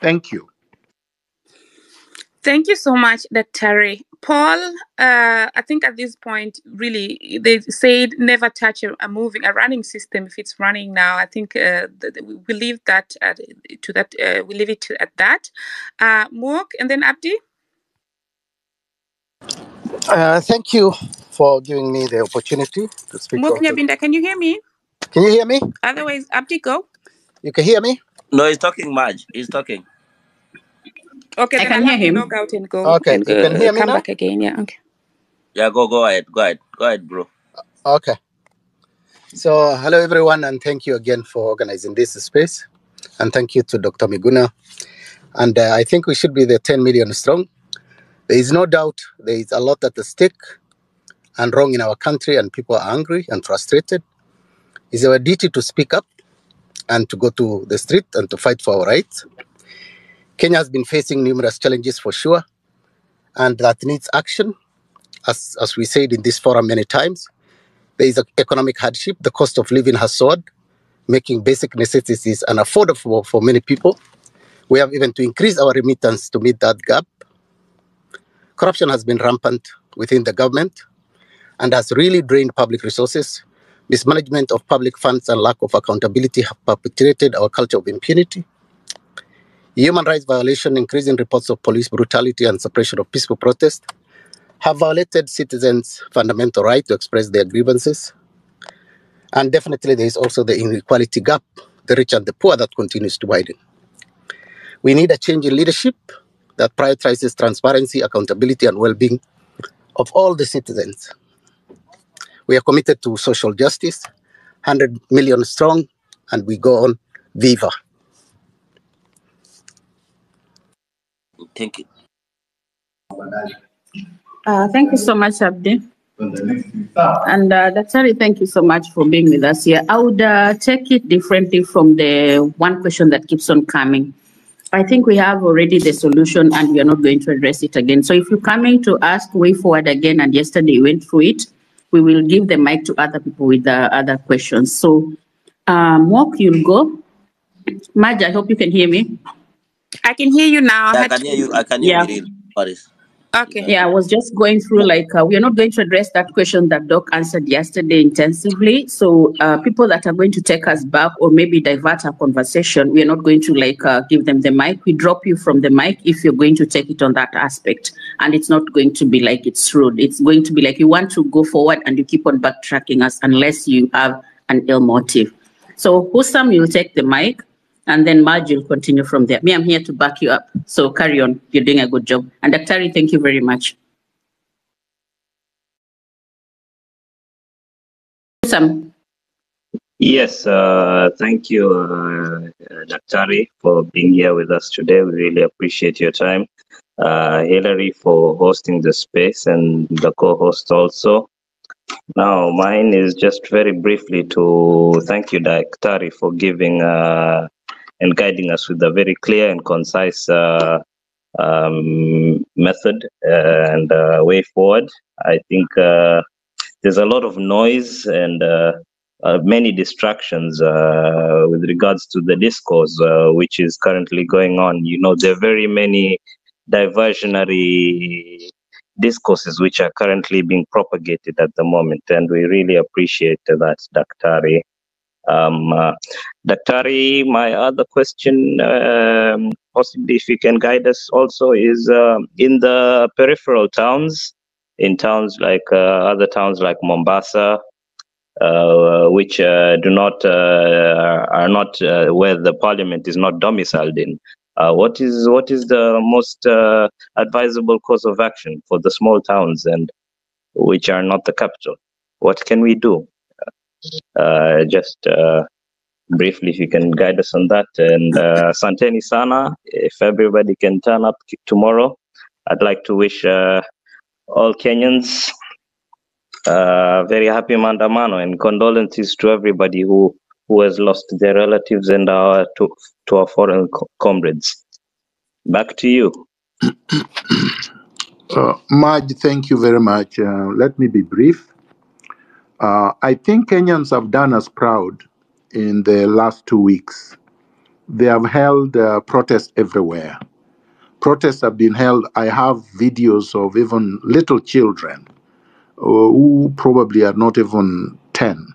Thank you. Thank you so much, Dr. Paul, I think at this point, really, they said never touch a running system if it's running now. I think we leave that to that. We leave it at that. Mook and then Abdi. Thank you for giving me the opportunity to speak. Mook Nyabinda, can you hear me? Can you hear me? Otherwise, Abdi, go. You can hear me? No, he's talking, Maj. He's talking. Okay, I then can I'll hear have to him. log out and go Okay, and you can hear me come now? back again. Yeah, okay. Yeah, go ahead. Go ahead, bro. Okay. So, hello everyone, and thank you again for organizing this space. And thank you to Dr. Miguna. And I think we should be the 10 million strong. There is no doubt there is a lot at stake and wrong in our country, and people are angry and frustrated. It's our duty to speak up and to go to the street and to fight for our rights. Kenya has been facing numerous challenges for sure, and that needs action. As we said in this forum many times, there is an economic hardship. The cost of living has soared, making basic necessities unaffordable for many people. We have even to increase our remittance to meet that gap. Corruption has been rampant within the government and has really drained public resources. Mismanagement of public funds and lack of accountability have perpetuated our culture of impunity. Human rights violation, increasing reports of police brutality and suppression of peaceful protest have violated citizens' fundamental right to express their grievances. And definitely there is also the inequality gap, the rich and the poor, that continues to widen. We need a change in leadership that prioritizes transparency, accountability, and well-being of all the citizens. We are committed to social justice, 100 million strong, and we go on. Viva. Thank you. Thank you so much, Abdi. And Daktari, thank you so much for being with us here. I would take it differently from the one question that keeps on coming. I think we have already the solution and we are not going to address it again. So if you're coming to ask way forward again, and yesterday you went through it, we will give the mic to other people with other questions. So Mok, you'll go. Maj, I hope you can hear me. I can hear you now. I can hear you. I can hear Miril. Paris. Okay. Yeah, I was just going through we are not going to address that question that Doc answered yesterday intensively. So people that are going to take us back or maybe divert our conversation, we are not going to give them the mic. We drop you from the mic if you're going to take it on that aspect. And it's not going to be like it's rude. It's going to be like you want to go forward and you keep on backtracking us unless you have an ill motive. So Husam, you'll take the mic. And then Marge will continue from there. Me, I'm here to back you up. So carry on. You're doing a good job. And Daktari, thank you very much. Sam. Yes, thank you, Daktari, for being here with us today. We really appreciate your time. Hillary, for hosting the space, and the co-host also. Now, mine is just very briefly to thank you, Daktari, for giving and guiding us with a very clear and concise method and way forward. I think there's a lot of noise and many distractions with regards to the discourse which is currently going on. You know, there are very many diversionary discourses which are currently being propagated at the moment, and we really appreciate that, Daktari. Daktari, my other question, possibly if you can guide us also, is in the peripheral towns, in towns like other towns like Mombasa, which are not where the parliament is not domiciled in. What is the most advisable course of action for the small towns and which are not the capital? What can we do? Just briefly, if you can guide us on that. And Santeni Sana, if everybody can turn up tomorrow, I'd like to wish all Kenyans very happy Mandamano, and condolences to everybody who has lost their relatives and to our foreign comrades. Back to you. Maj, thank you very much. Let me be brief. I think Kenyans have done us proud in the last 2 weeks. They have held protests everywhere. Protests have been held. I have videos of even little children who probably are not even 10,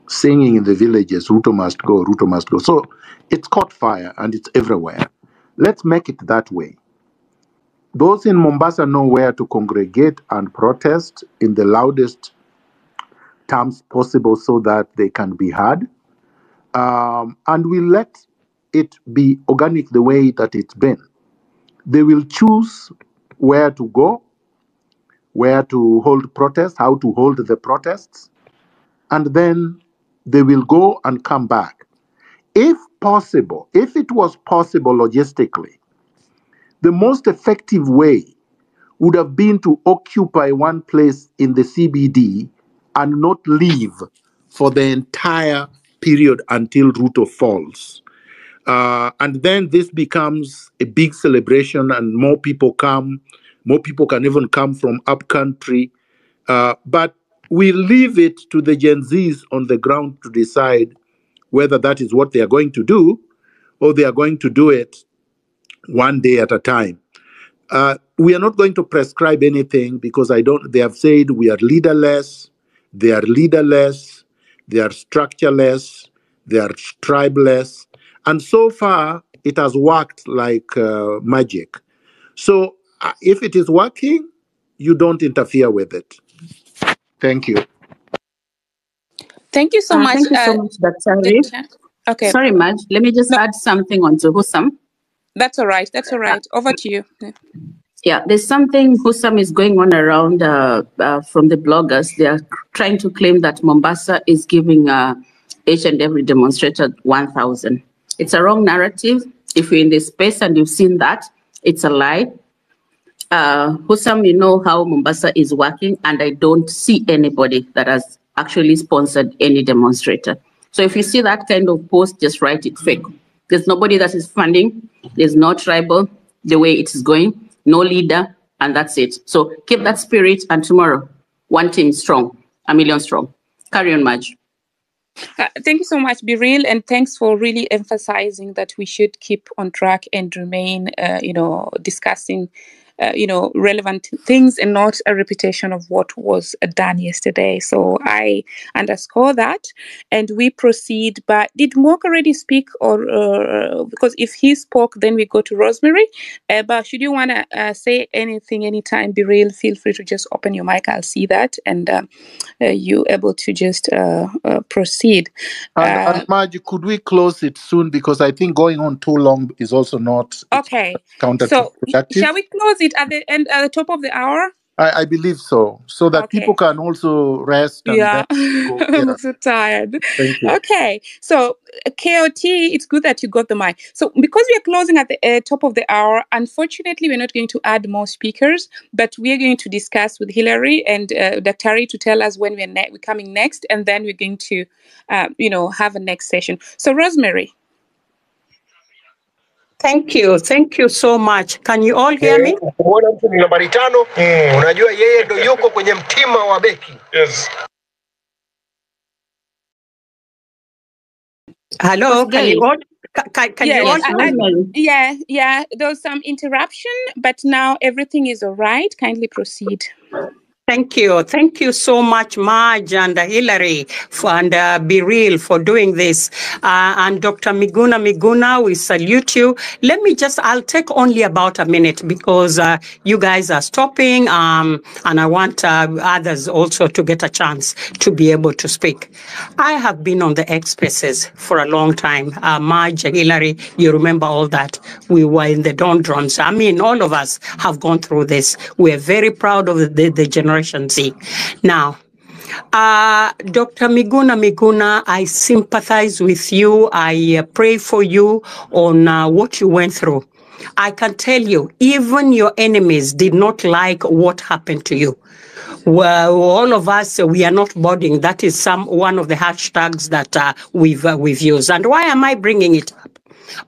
singing in the villages, Ruto must go, Ruto must go. So it's caught fire and it's everywhere. Let's make it that way. Those in Mombasa know where to congregate and protest in the loudest terms possible so that they can be heard. And we let it be organic the way that it's been. They will choose where to go, where to hold protests, how to hold the protests, and then they will go and come back. If possible, if it was possible logistically, the most effective way would have been to occupy one place in the CBD and not leave for the entire period until Ruto falls. And then this becomes a big celebration and more people come. More people can even come from upcountry. But we leave it to the Gen Zs on the ground to decide whether that is what they are going to do or they are going to do it one day at a time. We are not going to prescribe anything because they have said we are leaderless, they are leaderless, they are structureless, they are tribeless. And so far, it has worked like magic. So if it is working, you don't interfere with it. Thank you. Thank you so much. Thank you so much, Dr. Okay. Sorry, Madge. Let me just add something on to Hussam. That's all right. That's all right. Over to you. Yeah, there's something, Hussam, is going on around from the bloggers. They are trying to claim that Mombasa is giving each and every demonstrator 1,000. It's a wrong narrative. If you're in this space and you've seen that, it's a lie. Hussam, you know how Mombasa is working, and I don't see anybody that has actually sponsored any demonstrator. So if you see that kind of post, just write it fake. There's nobody that is funding. There's no tribal the way it is going, no leader, and that's it. So keep that spirit, and tomorrow, one team strong, a million strong. Carry on, Madge. Thank you so much, Biril, and thanks for really emphasizing that we should keep on track and remain, discussing, relevant things and not a repetition of what was done yesterday. So I underscore that, and we proceed. But did Mwok already speak, or because if he spoke, then we go to Rosemary. But should you want to say anything anytime, Biril, feel free to just open your mic. I'll see that, and you able to just proceed. And Margie, could we close it soon? Because I think going on too long is also not okay. So counterproductive. Shall we close it at the end, at the top of the hour? I believe so that people can also rest and then go. I'm so tired. Thank you. Okay, so KOT, it's good that you got the mic. So because we are closing at the top of the hour, unfortunately, we're not going to add more speakers, but we are going to discuss with Hillary and Dr. to tell us when we're coming next, and then we're going to, have a next session. So Rosemary. Thank you. Thank you so much. Can you all hear me? Kuona mtu ni nambari 5, unajua yeye ndo yuko kwenye mtima wa beki. Yes. Hello, can you all can you all hear me? Yeah. There was some interruption, but now everything is all right. Kindly proceed. Thank you. Thank you so much, Marge and Hillary and Biril for doing this. And Dr. Miguna, we salute you. I'll take only about a minute because you guys are stopping and I want others also to get a chance to be able to speak. I have been on the X Spaces for a long time. Marge, Hillary, you remember all that. We were in the doldrums. I mean, all of us have gone through this. We're very proud of the Generation Z. Now, Dr. Miguna, I sympathize with you. I pray for you on what you went through. I can tell you, even your enemies did not like what happened to you. Well, all of us, we are not boarding. That is one of the hashtags that we've used. And why am I bringing it up?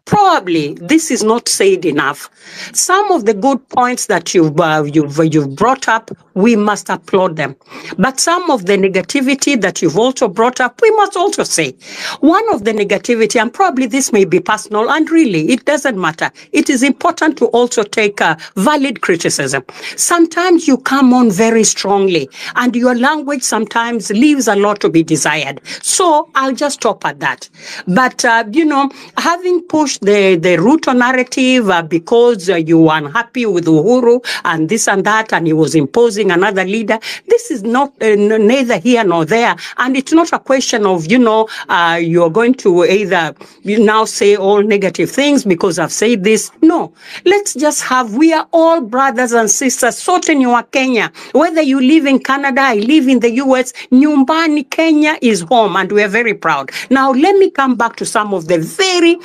Probably this is not said enough. Some of the good points that you've brought up, we must applaud them. But some of the negativity that you've also brought up, we must also say. One of the negativity, and probably this may be personal, and really it doesn't matter. It is important to also take valid criticism. Sometimes you come on very strongly, and your language sometimes leaves a lot to be desired. So I'll just stop at that. But having pushed the Ruto narrative because you were unhappy with Uhuru and this and that, and he was imposing another leader. This is not neither here nor there, and it's not a question of you're going to either now say all negative things because I've said this. No, let's just we are all brothers and sisters. Sote ni wa Kenya. Whether you live in Canada, I live in the US, nyumbani Kenya is home, and we are very proud. Now let me come back to some of the very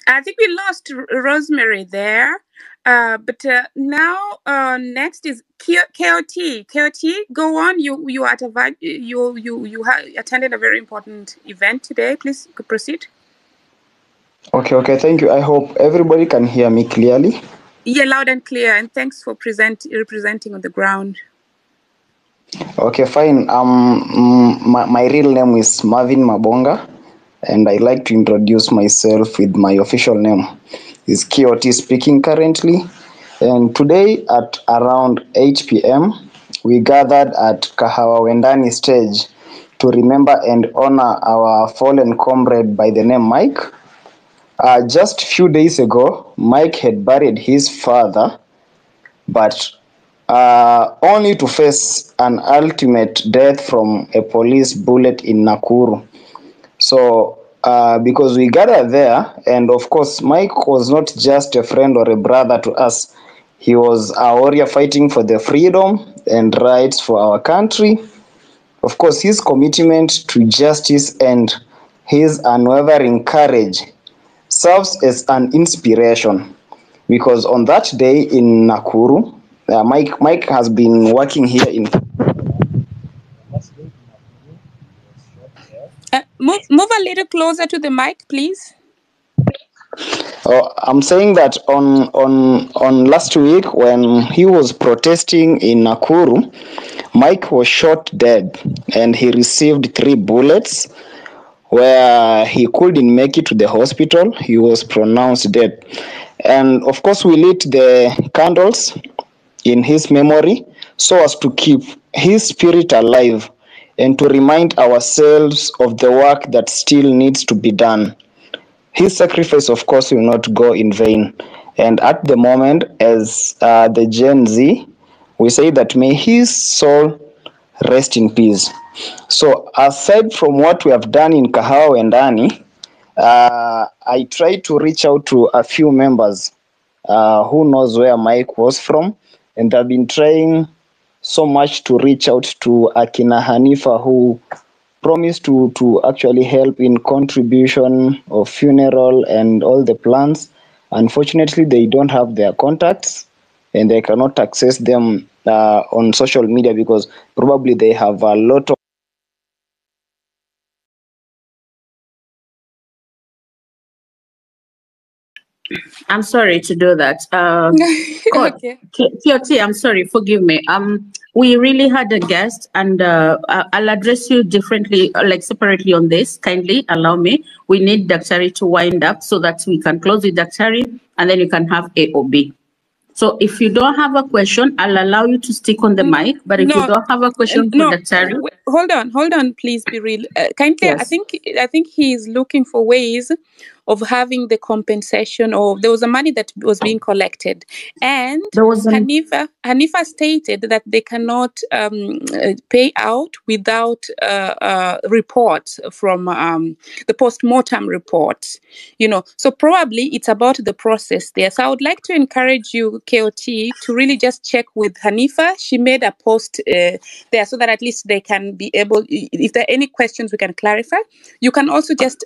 I think we lost Rosemary there. But now next is KOT. KOT, go on. You are at a you attended a very important event today. Please proceed. Okay, thank you. I hope everybody can hear me clearly. Yeah, loud and clear. And thanks for representing on the ground. Okay, fine. My real name is Marvin Mabonga, and I like to introduce myself with my official name. Is KOT speaking currently. And today at around 8 p.m., we gathered at Kahawa Wendani stage to remember and honor our fallen comrade by the name Mike. Just a few days ago, Mike had buried his father, but only to face an ultimate death from a police bullet in Nakuru. So, because we gathered there, and of course, Mike was not just a friend or a brother to us. He was a warrior fighting for the freedom and rights for our country. Of course, his commitment to justice and his unwavering courage serves as an inspiration, because on that day in Nakuru, Mike has been working here in. Move a little closer to the mic, please. I'm saying that on last week when he was protesting in Nakuru, Mike was shot dead and he received 3 bullets where he couldn't make it to the hospital. He was pronounced dead. And of course, we lit the candles in his memory so as to keep his spirit alive and to remind ourselves of the work that still needs to be done. His sacrifice, of course, will not go in vain. And at the moment, as the Gen Z, we say that may his soul rest in peace. So aside from what we have done in Kahawa and Dani, I tried to reach out to a few members who knows where Mike was from, and I've been trying so much to reach out to Akina Hanifa, who promised to actually help in contribution of funeral and all the plans. Unfortunately, they don't have their contacts and they cannot access them on social media because probably they have a lot of. I'm sorry to do that. Okay. KOT, I'm sorry, forgive me. We really had a guest, and I'll address you differently, like separately on this. Kindly allow me. We need Daktari to wind up so that we can close with Daktari, and then you can have AOB. So if you don't have a question, I'll allow you to stick on the mic. But if you don't have a question for Daktari, hold on, please be real. Kindly, yes. I think he's looking for ways of having the compensation, or there was a money that was being collected, and Hanifa stated that they cannot pay out without reports from the post-mortem report. So probably it's about the process there. So I would like to encourage you, KOT, to really just check with Hanifa. She made a post there so that at least they can be able, if there are any questions we can clarify. You can also just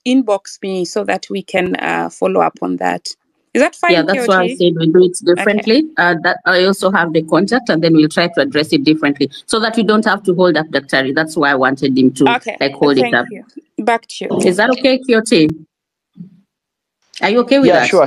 inbox me so that we can follow up on that. Is that fine? Yeah, that's KOT? why I said we do it differently. Okay. That I also have the contact, and then we'll try to address it differently so that we don't have to hold up Daktari. That's why I wanted him to hold it up. Thank you. Back to you. Is that okay, KOT? Are you okay with that? Sure.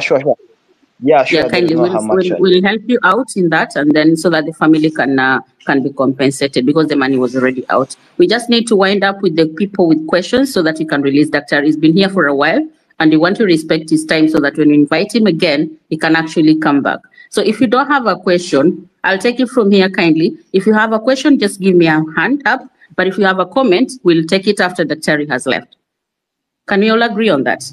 Yeah, sure. Yeah, kindly. We'll help you out in that, and then so that the family can be compensated because the money was already out. We just need to wind up with the people with questions so that we can release Daktari. He's been here for a while, and we want to respect his time so that when we invite him again, he can actually come back. So if you don't have a question, I'll take it from here kindly. If you have a question, just give me a hand up. But if you have a comment, we'll take it after Daktari has left. Can we all agree on that?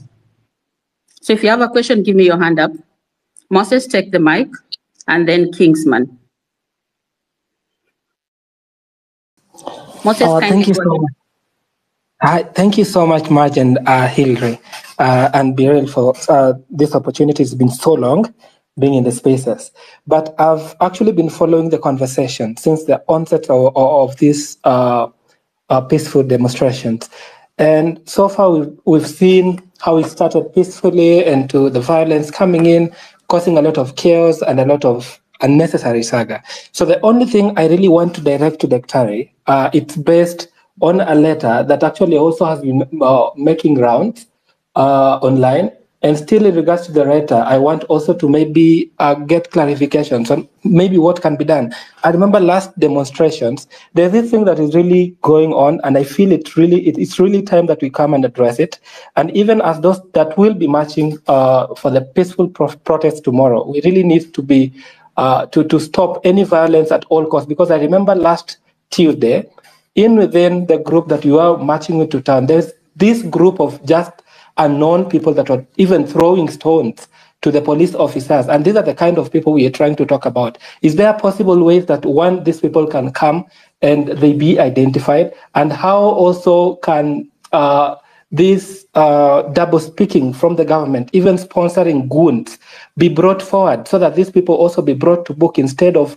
So if you have a question, give me your hand up. Moses, take the mic, and then Kingsman. Moses, thank you so much. Hi, thank you so much, Marge and Hilary, and Beryl for this opportunity. It's been so long being in the spaces, but I've actually been following the conversation since the onset of these peaceful demonstrations, and so far we've seen how it started peacefully and to the violence coming in, causing a lot of chaos and a lot of unnecessary saga. So the only thing I really want to direct to Daktari, it's based on a letter that actually also has been making rounds online. And still in regards to the writer, I want also to maybe get clarifications on maybe what can be done. I remember last demonstrations, there's this thing that is really going on, and I feel it's really time that we come and address it. And even as those that will be marching for the peaceful protest tomorrow, we really need to be to stop any violence at all costs. Because I remember last Tuesday, within the group that you are marching into town, there's this group of just unknown people that were even throwing stones to the police officers. And these are the kind of people we are trying to talk about. Is there possible ways that one, these people can come and they be identified? And how also can this double speaking from the government, even sponsoring goons, be brought forward so that these people also be brought to book instead of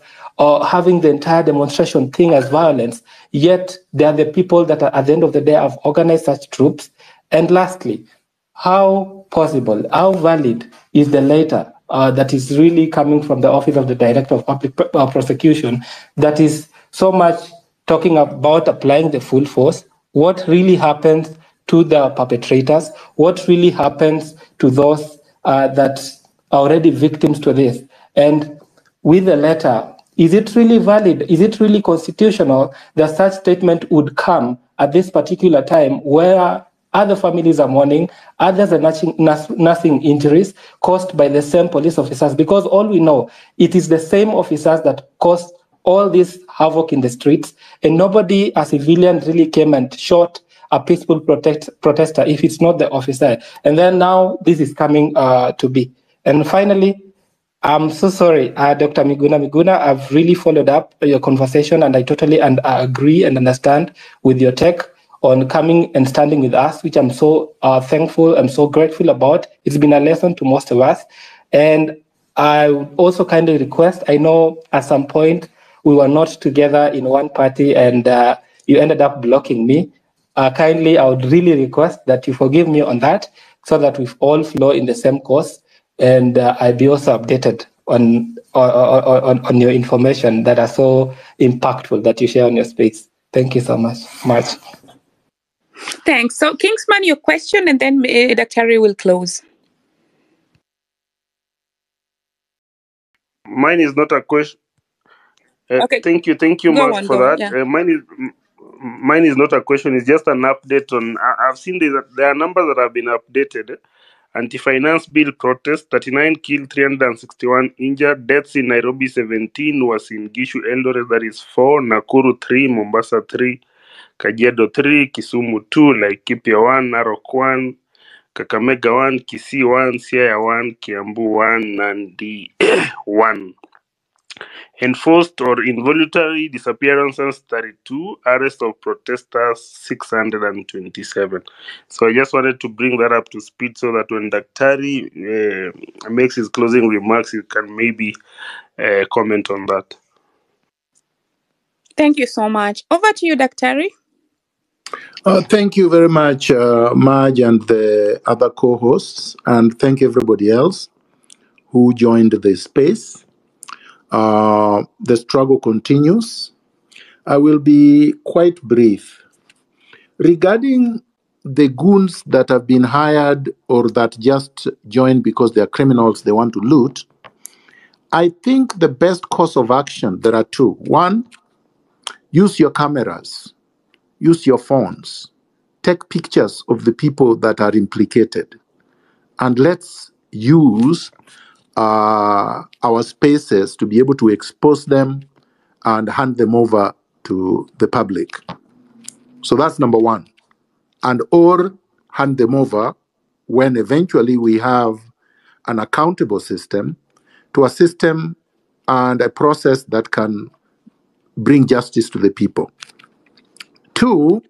having the entire demonstration thing as violence, yet they are the people that are, at the end of the day, have organized such troops. And lastly, how possible, how valid is the letter that is really coming from the Office of the Director of Public Prosecution that is so much talking about applying the full force? What really happens to the perpetrators? What really happens to those that are already victims to this? And with the letter, is it really valid? Is it really constitutional that such statement would come at this particular time where other families are mourning, others are nursing injuries caused by the same police officers? Because all we know, it is the same officers that caused all this havoc in the streets, and nobody, a civilian, really came and shot a peaceful protester if it's not the officer. And then now this is coming to be. And finally, I'm so sorry, Dr. Miguna. I've really followed up your conversation, and I totally agree and understand with your take on coming and standing with us, which I'm so thankful, I'm so grateful about. It's been a lesson to most of us. And I would also kindly request, I know at some point we were not together in one party and you ended up blocking me. Kindly, I would really request that you forgive me on that so that we all flow in the same course, and I'll be also updated on your information that are so impactful that you share on your space. Thank you so much. Thanks. So, Kingsman, your question, and then Dr. Harry will close. Mine is not a question. Okay. Thank you, Go Mark, on, for go on. that. Yeah. Mine is not a question. It's just an update on. I've seen there are numbers that have been updated. Anti-finance bill protest: 39 killed, 361 injured. Deaths in Nairobi: 17, was in Gishu, Eldoret, that is 4, Nakuru 3, Mombasa 3, Kajiado 3, Kisumu 2, Laikipia 1, Narok 1, Kakamega 1, Kisii 1, Siaya 1, Kiambu 1, Nandi 1. Enforced or involuntary disappearances 32, arrest of protesters 627. So I just wanted to bring that up to speed so that when Daktari makes his closing remarks, you can maybe comment on that. Thank you so much. Over to you, Daktari. Thank you very much, Maj and the other co-hosts, and thank everybody else who joined the space. The struggle continues. I will be quite brief. Regarding the goons that have been hired or that just joined because they are criminals, they want to loot, I think the best course of action, there are two. One, use your cameras, use your phones, take pictures of the people that are implicated, and let's use our spaces to be able to expose them and hand them over to the public. So that's number one. And or hand them over when eventually we have an accountable system to a system and a process that can bring justice to the people. Two,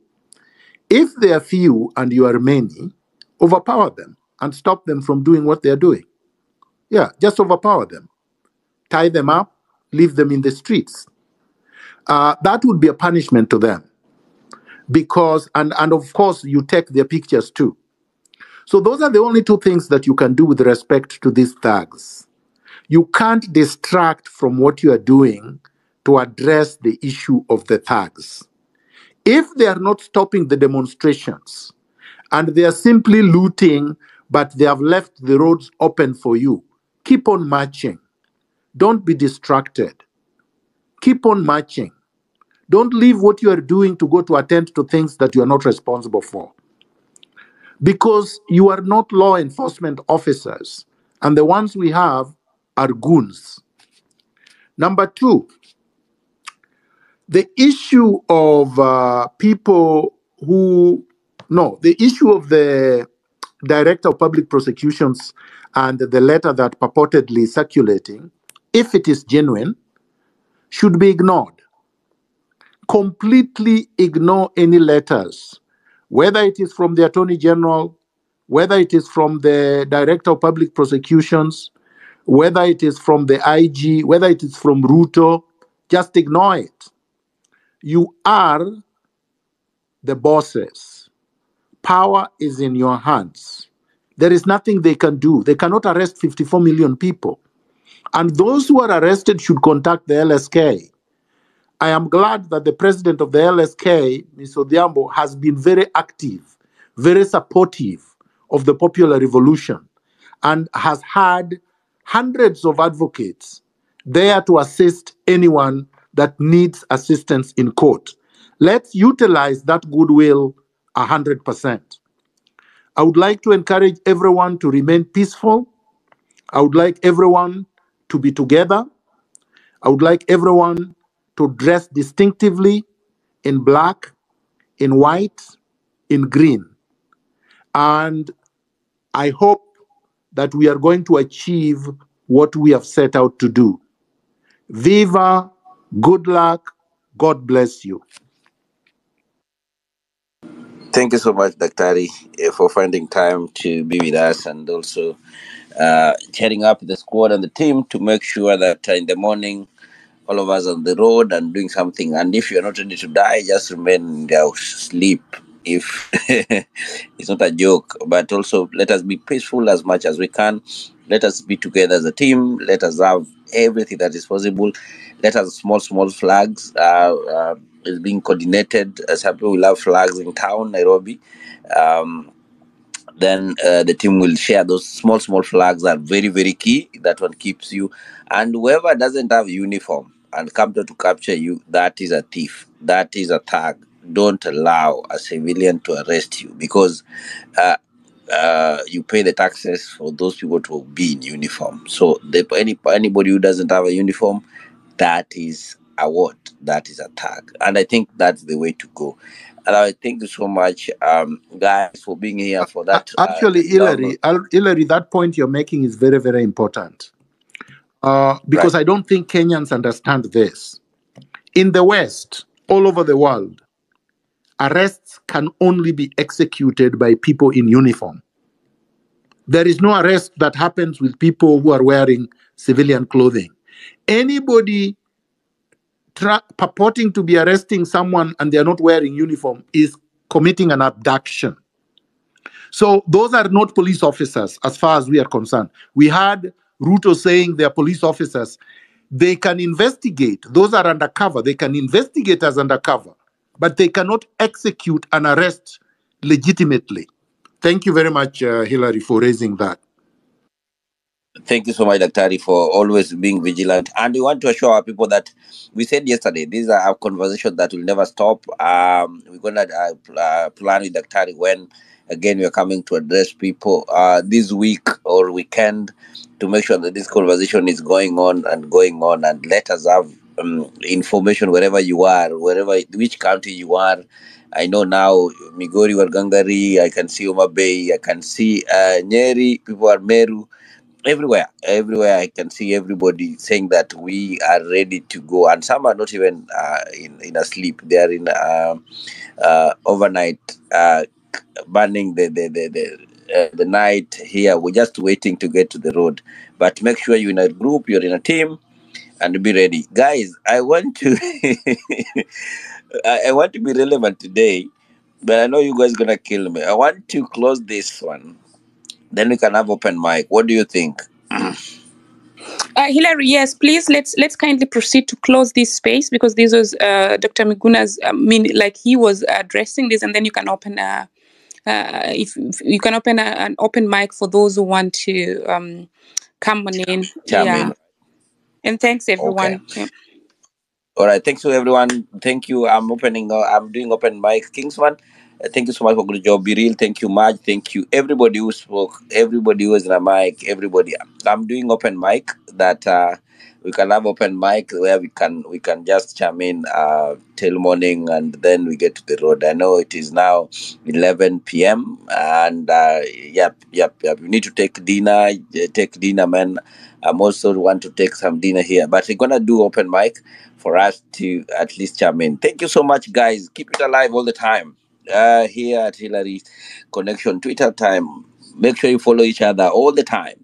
if they are few and you are many, overpower them and stop them from doing what they're doing. Yeah, just overpower them. Tie them up, leave them in the streets. That would be a punishment to them. Because, and of course, you take their pictures too. So those are the only two things that you can do with respect to these thugs. You can't distract from what you are doing to address the issue of the thugs. If they are not stopping the demonstrations and they are simply looting, but they have left the roads open for you, keep on marching. Don't be distracted. Keep on marching. Don't leave what you are doing to go to attend to things that you are not responsible for. Because you are not law enforcement officers, and the ones we have are goons. Number two, the issue of the issue of the Director of Public Prosecutions and the letter that purportedly circulating, if it is genuine, should be ignored. Completely ignore any letters, whether it is from the Attorney General, whether it is from the Director of Public Prosecutions, whether it is from the IG, whether it is from Ruto, just ignore it. You are the bosses. Power is in your hands. There is nothing they can do. They cannot arrest 54 million people. And those who are arrested should contact the LSK. I am glad that the president of the LSK, Ms. Odhiambo, has been very active, very supportive of the popular revolution, and has had hundreds of advocates there to assist anyone that needs assistance in court. Let's utilize that goodwill 100%. I would like to encourage everyone to remain peaceful. I would like everyone to be together. I would like everyone to dress distinctively in black, in white, in green. And I hope that we are going to achieve what we have set out to do. Viva, good luck, God bless you. Thank you so much, Daktari, for finding time to be with us and also heading up the squad and the team to make sure that in the morning all of us on the road and doing something. And if you're not ready to die, just remain in the house, sleep. If it's not a joke, but also let us be peaceful as much as we can. Let us be together as a team. Let us have everything that is possible. Let us small flags is being coordinated. Some people will have flags in town, Nairobi. Then the team will share those small flags are very key. That one keeps you. And whoever doesn't have uniform and come to capture you, that is a thief. That is a thug. Don't allow a civilian to arrest you because you pay the taxes for those people to be in uniform. So anybody who doesn't have a uniform, that is a what? That is a tag. And I think that's the way to go. And I thank you so much, guys, for being here for that. Actually, Hillary, that point you're making is very important. Because I don't think Kenyans understand this. In the West, all over the world, arrests can only be executed by people in uniform. There is no arrest that happens with people who are wearing civilian clothing. Anybody purporting to be arresting someone and they are not wearing uniform is committing an abduction. So those are not police officers as far as we are concerned. We had Ruto saying they are police officers. They can investigate. Those are undercover. They can investigate as undercover, but they cannot execute an arrest legitimately. Thank you very much, Hillary, for raising that. Thank you so much, Daktari, for always being vigilant. And we want to assure our people that we said yesterday, these are our conversations that will never stop. We're going to plan with Daktari when, again, we are coming to address people this week or weekend to make sure that this conversation is going on. And let us have information wherever you are, which county you are. I know now Migori, Wargangari, I can see Homa Bay, I can see Nyeri, people are Meru. Everywhere I can see everybody saying that we are ready to go, and some are not even in a sleep. They are in overnight burning the night here. We're just waiting to get to the road. But make sure you're in a group, you're in a team, and be ready, guys. I want to I want to be relevant today, but I know you guys gonna kill me. I want to close this one Then we can have open mic. What do you think? Hilary, yes, please let's kindly proceed to close this space, because this was Dr. Miguna's. Like he was addressing this, and then you can open if you can open an open mic for those who want to come on in. Chime Yeah, in. and thanks Okay. everyone. Yeah. All right. Thanks to everyone. Thank you. I'm doing open mic. Kingsman. Thank you so much for good job. Be real. Thank you, Marge. Thank you, everybody who spoke. Everybody who was in a mic. Everybody. I'm doing open mic that we can have open mic where we can just chime in till morning, and then we get to the road. I know it is now 11 p.m. and yep. We need to take dinner. Take dinner, man. I'm also want to take some dinner here, but we're gonna do open mic for us to at least chime in. Thank you so much, guys. Keep it alive all the time. Here at Hillary Connection Twitter time. Make sure you follow each other all the time.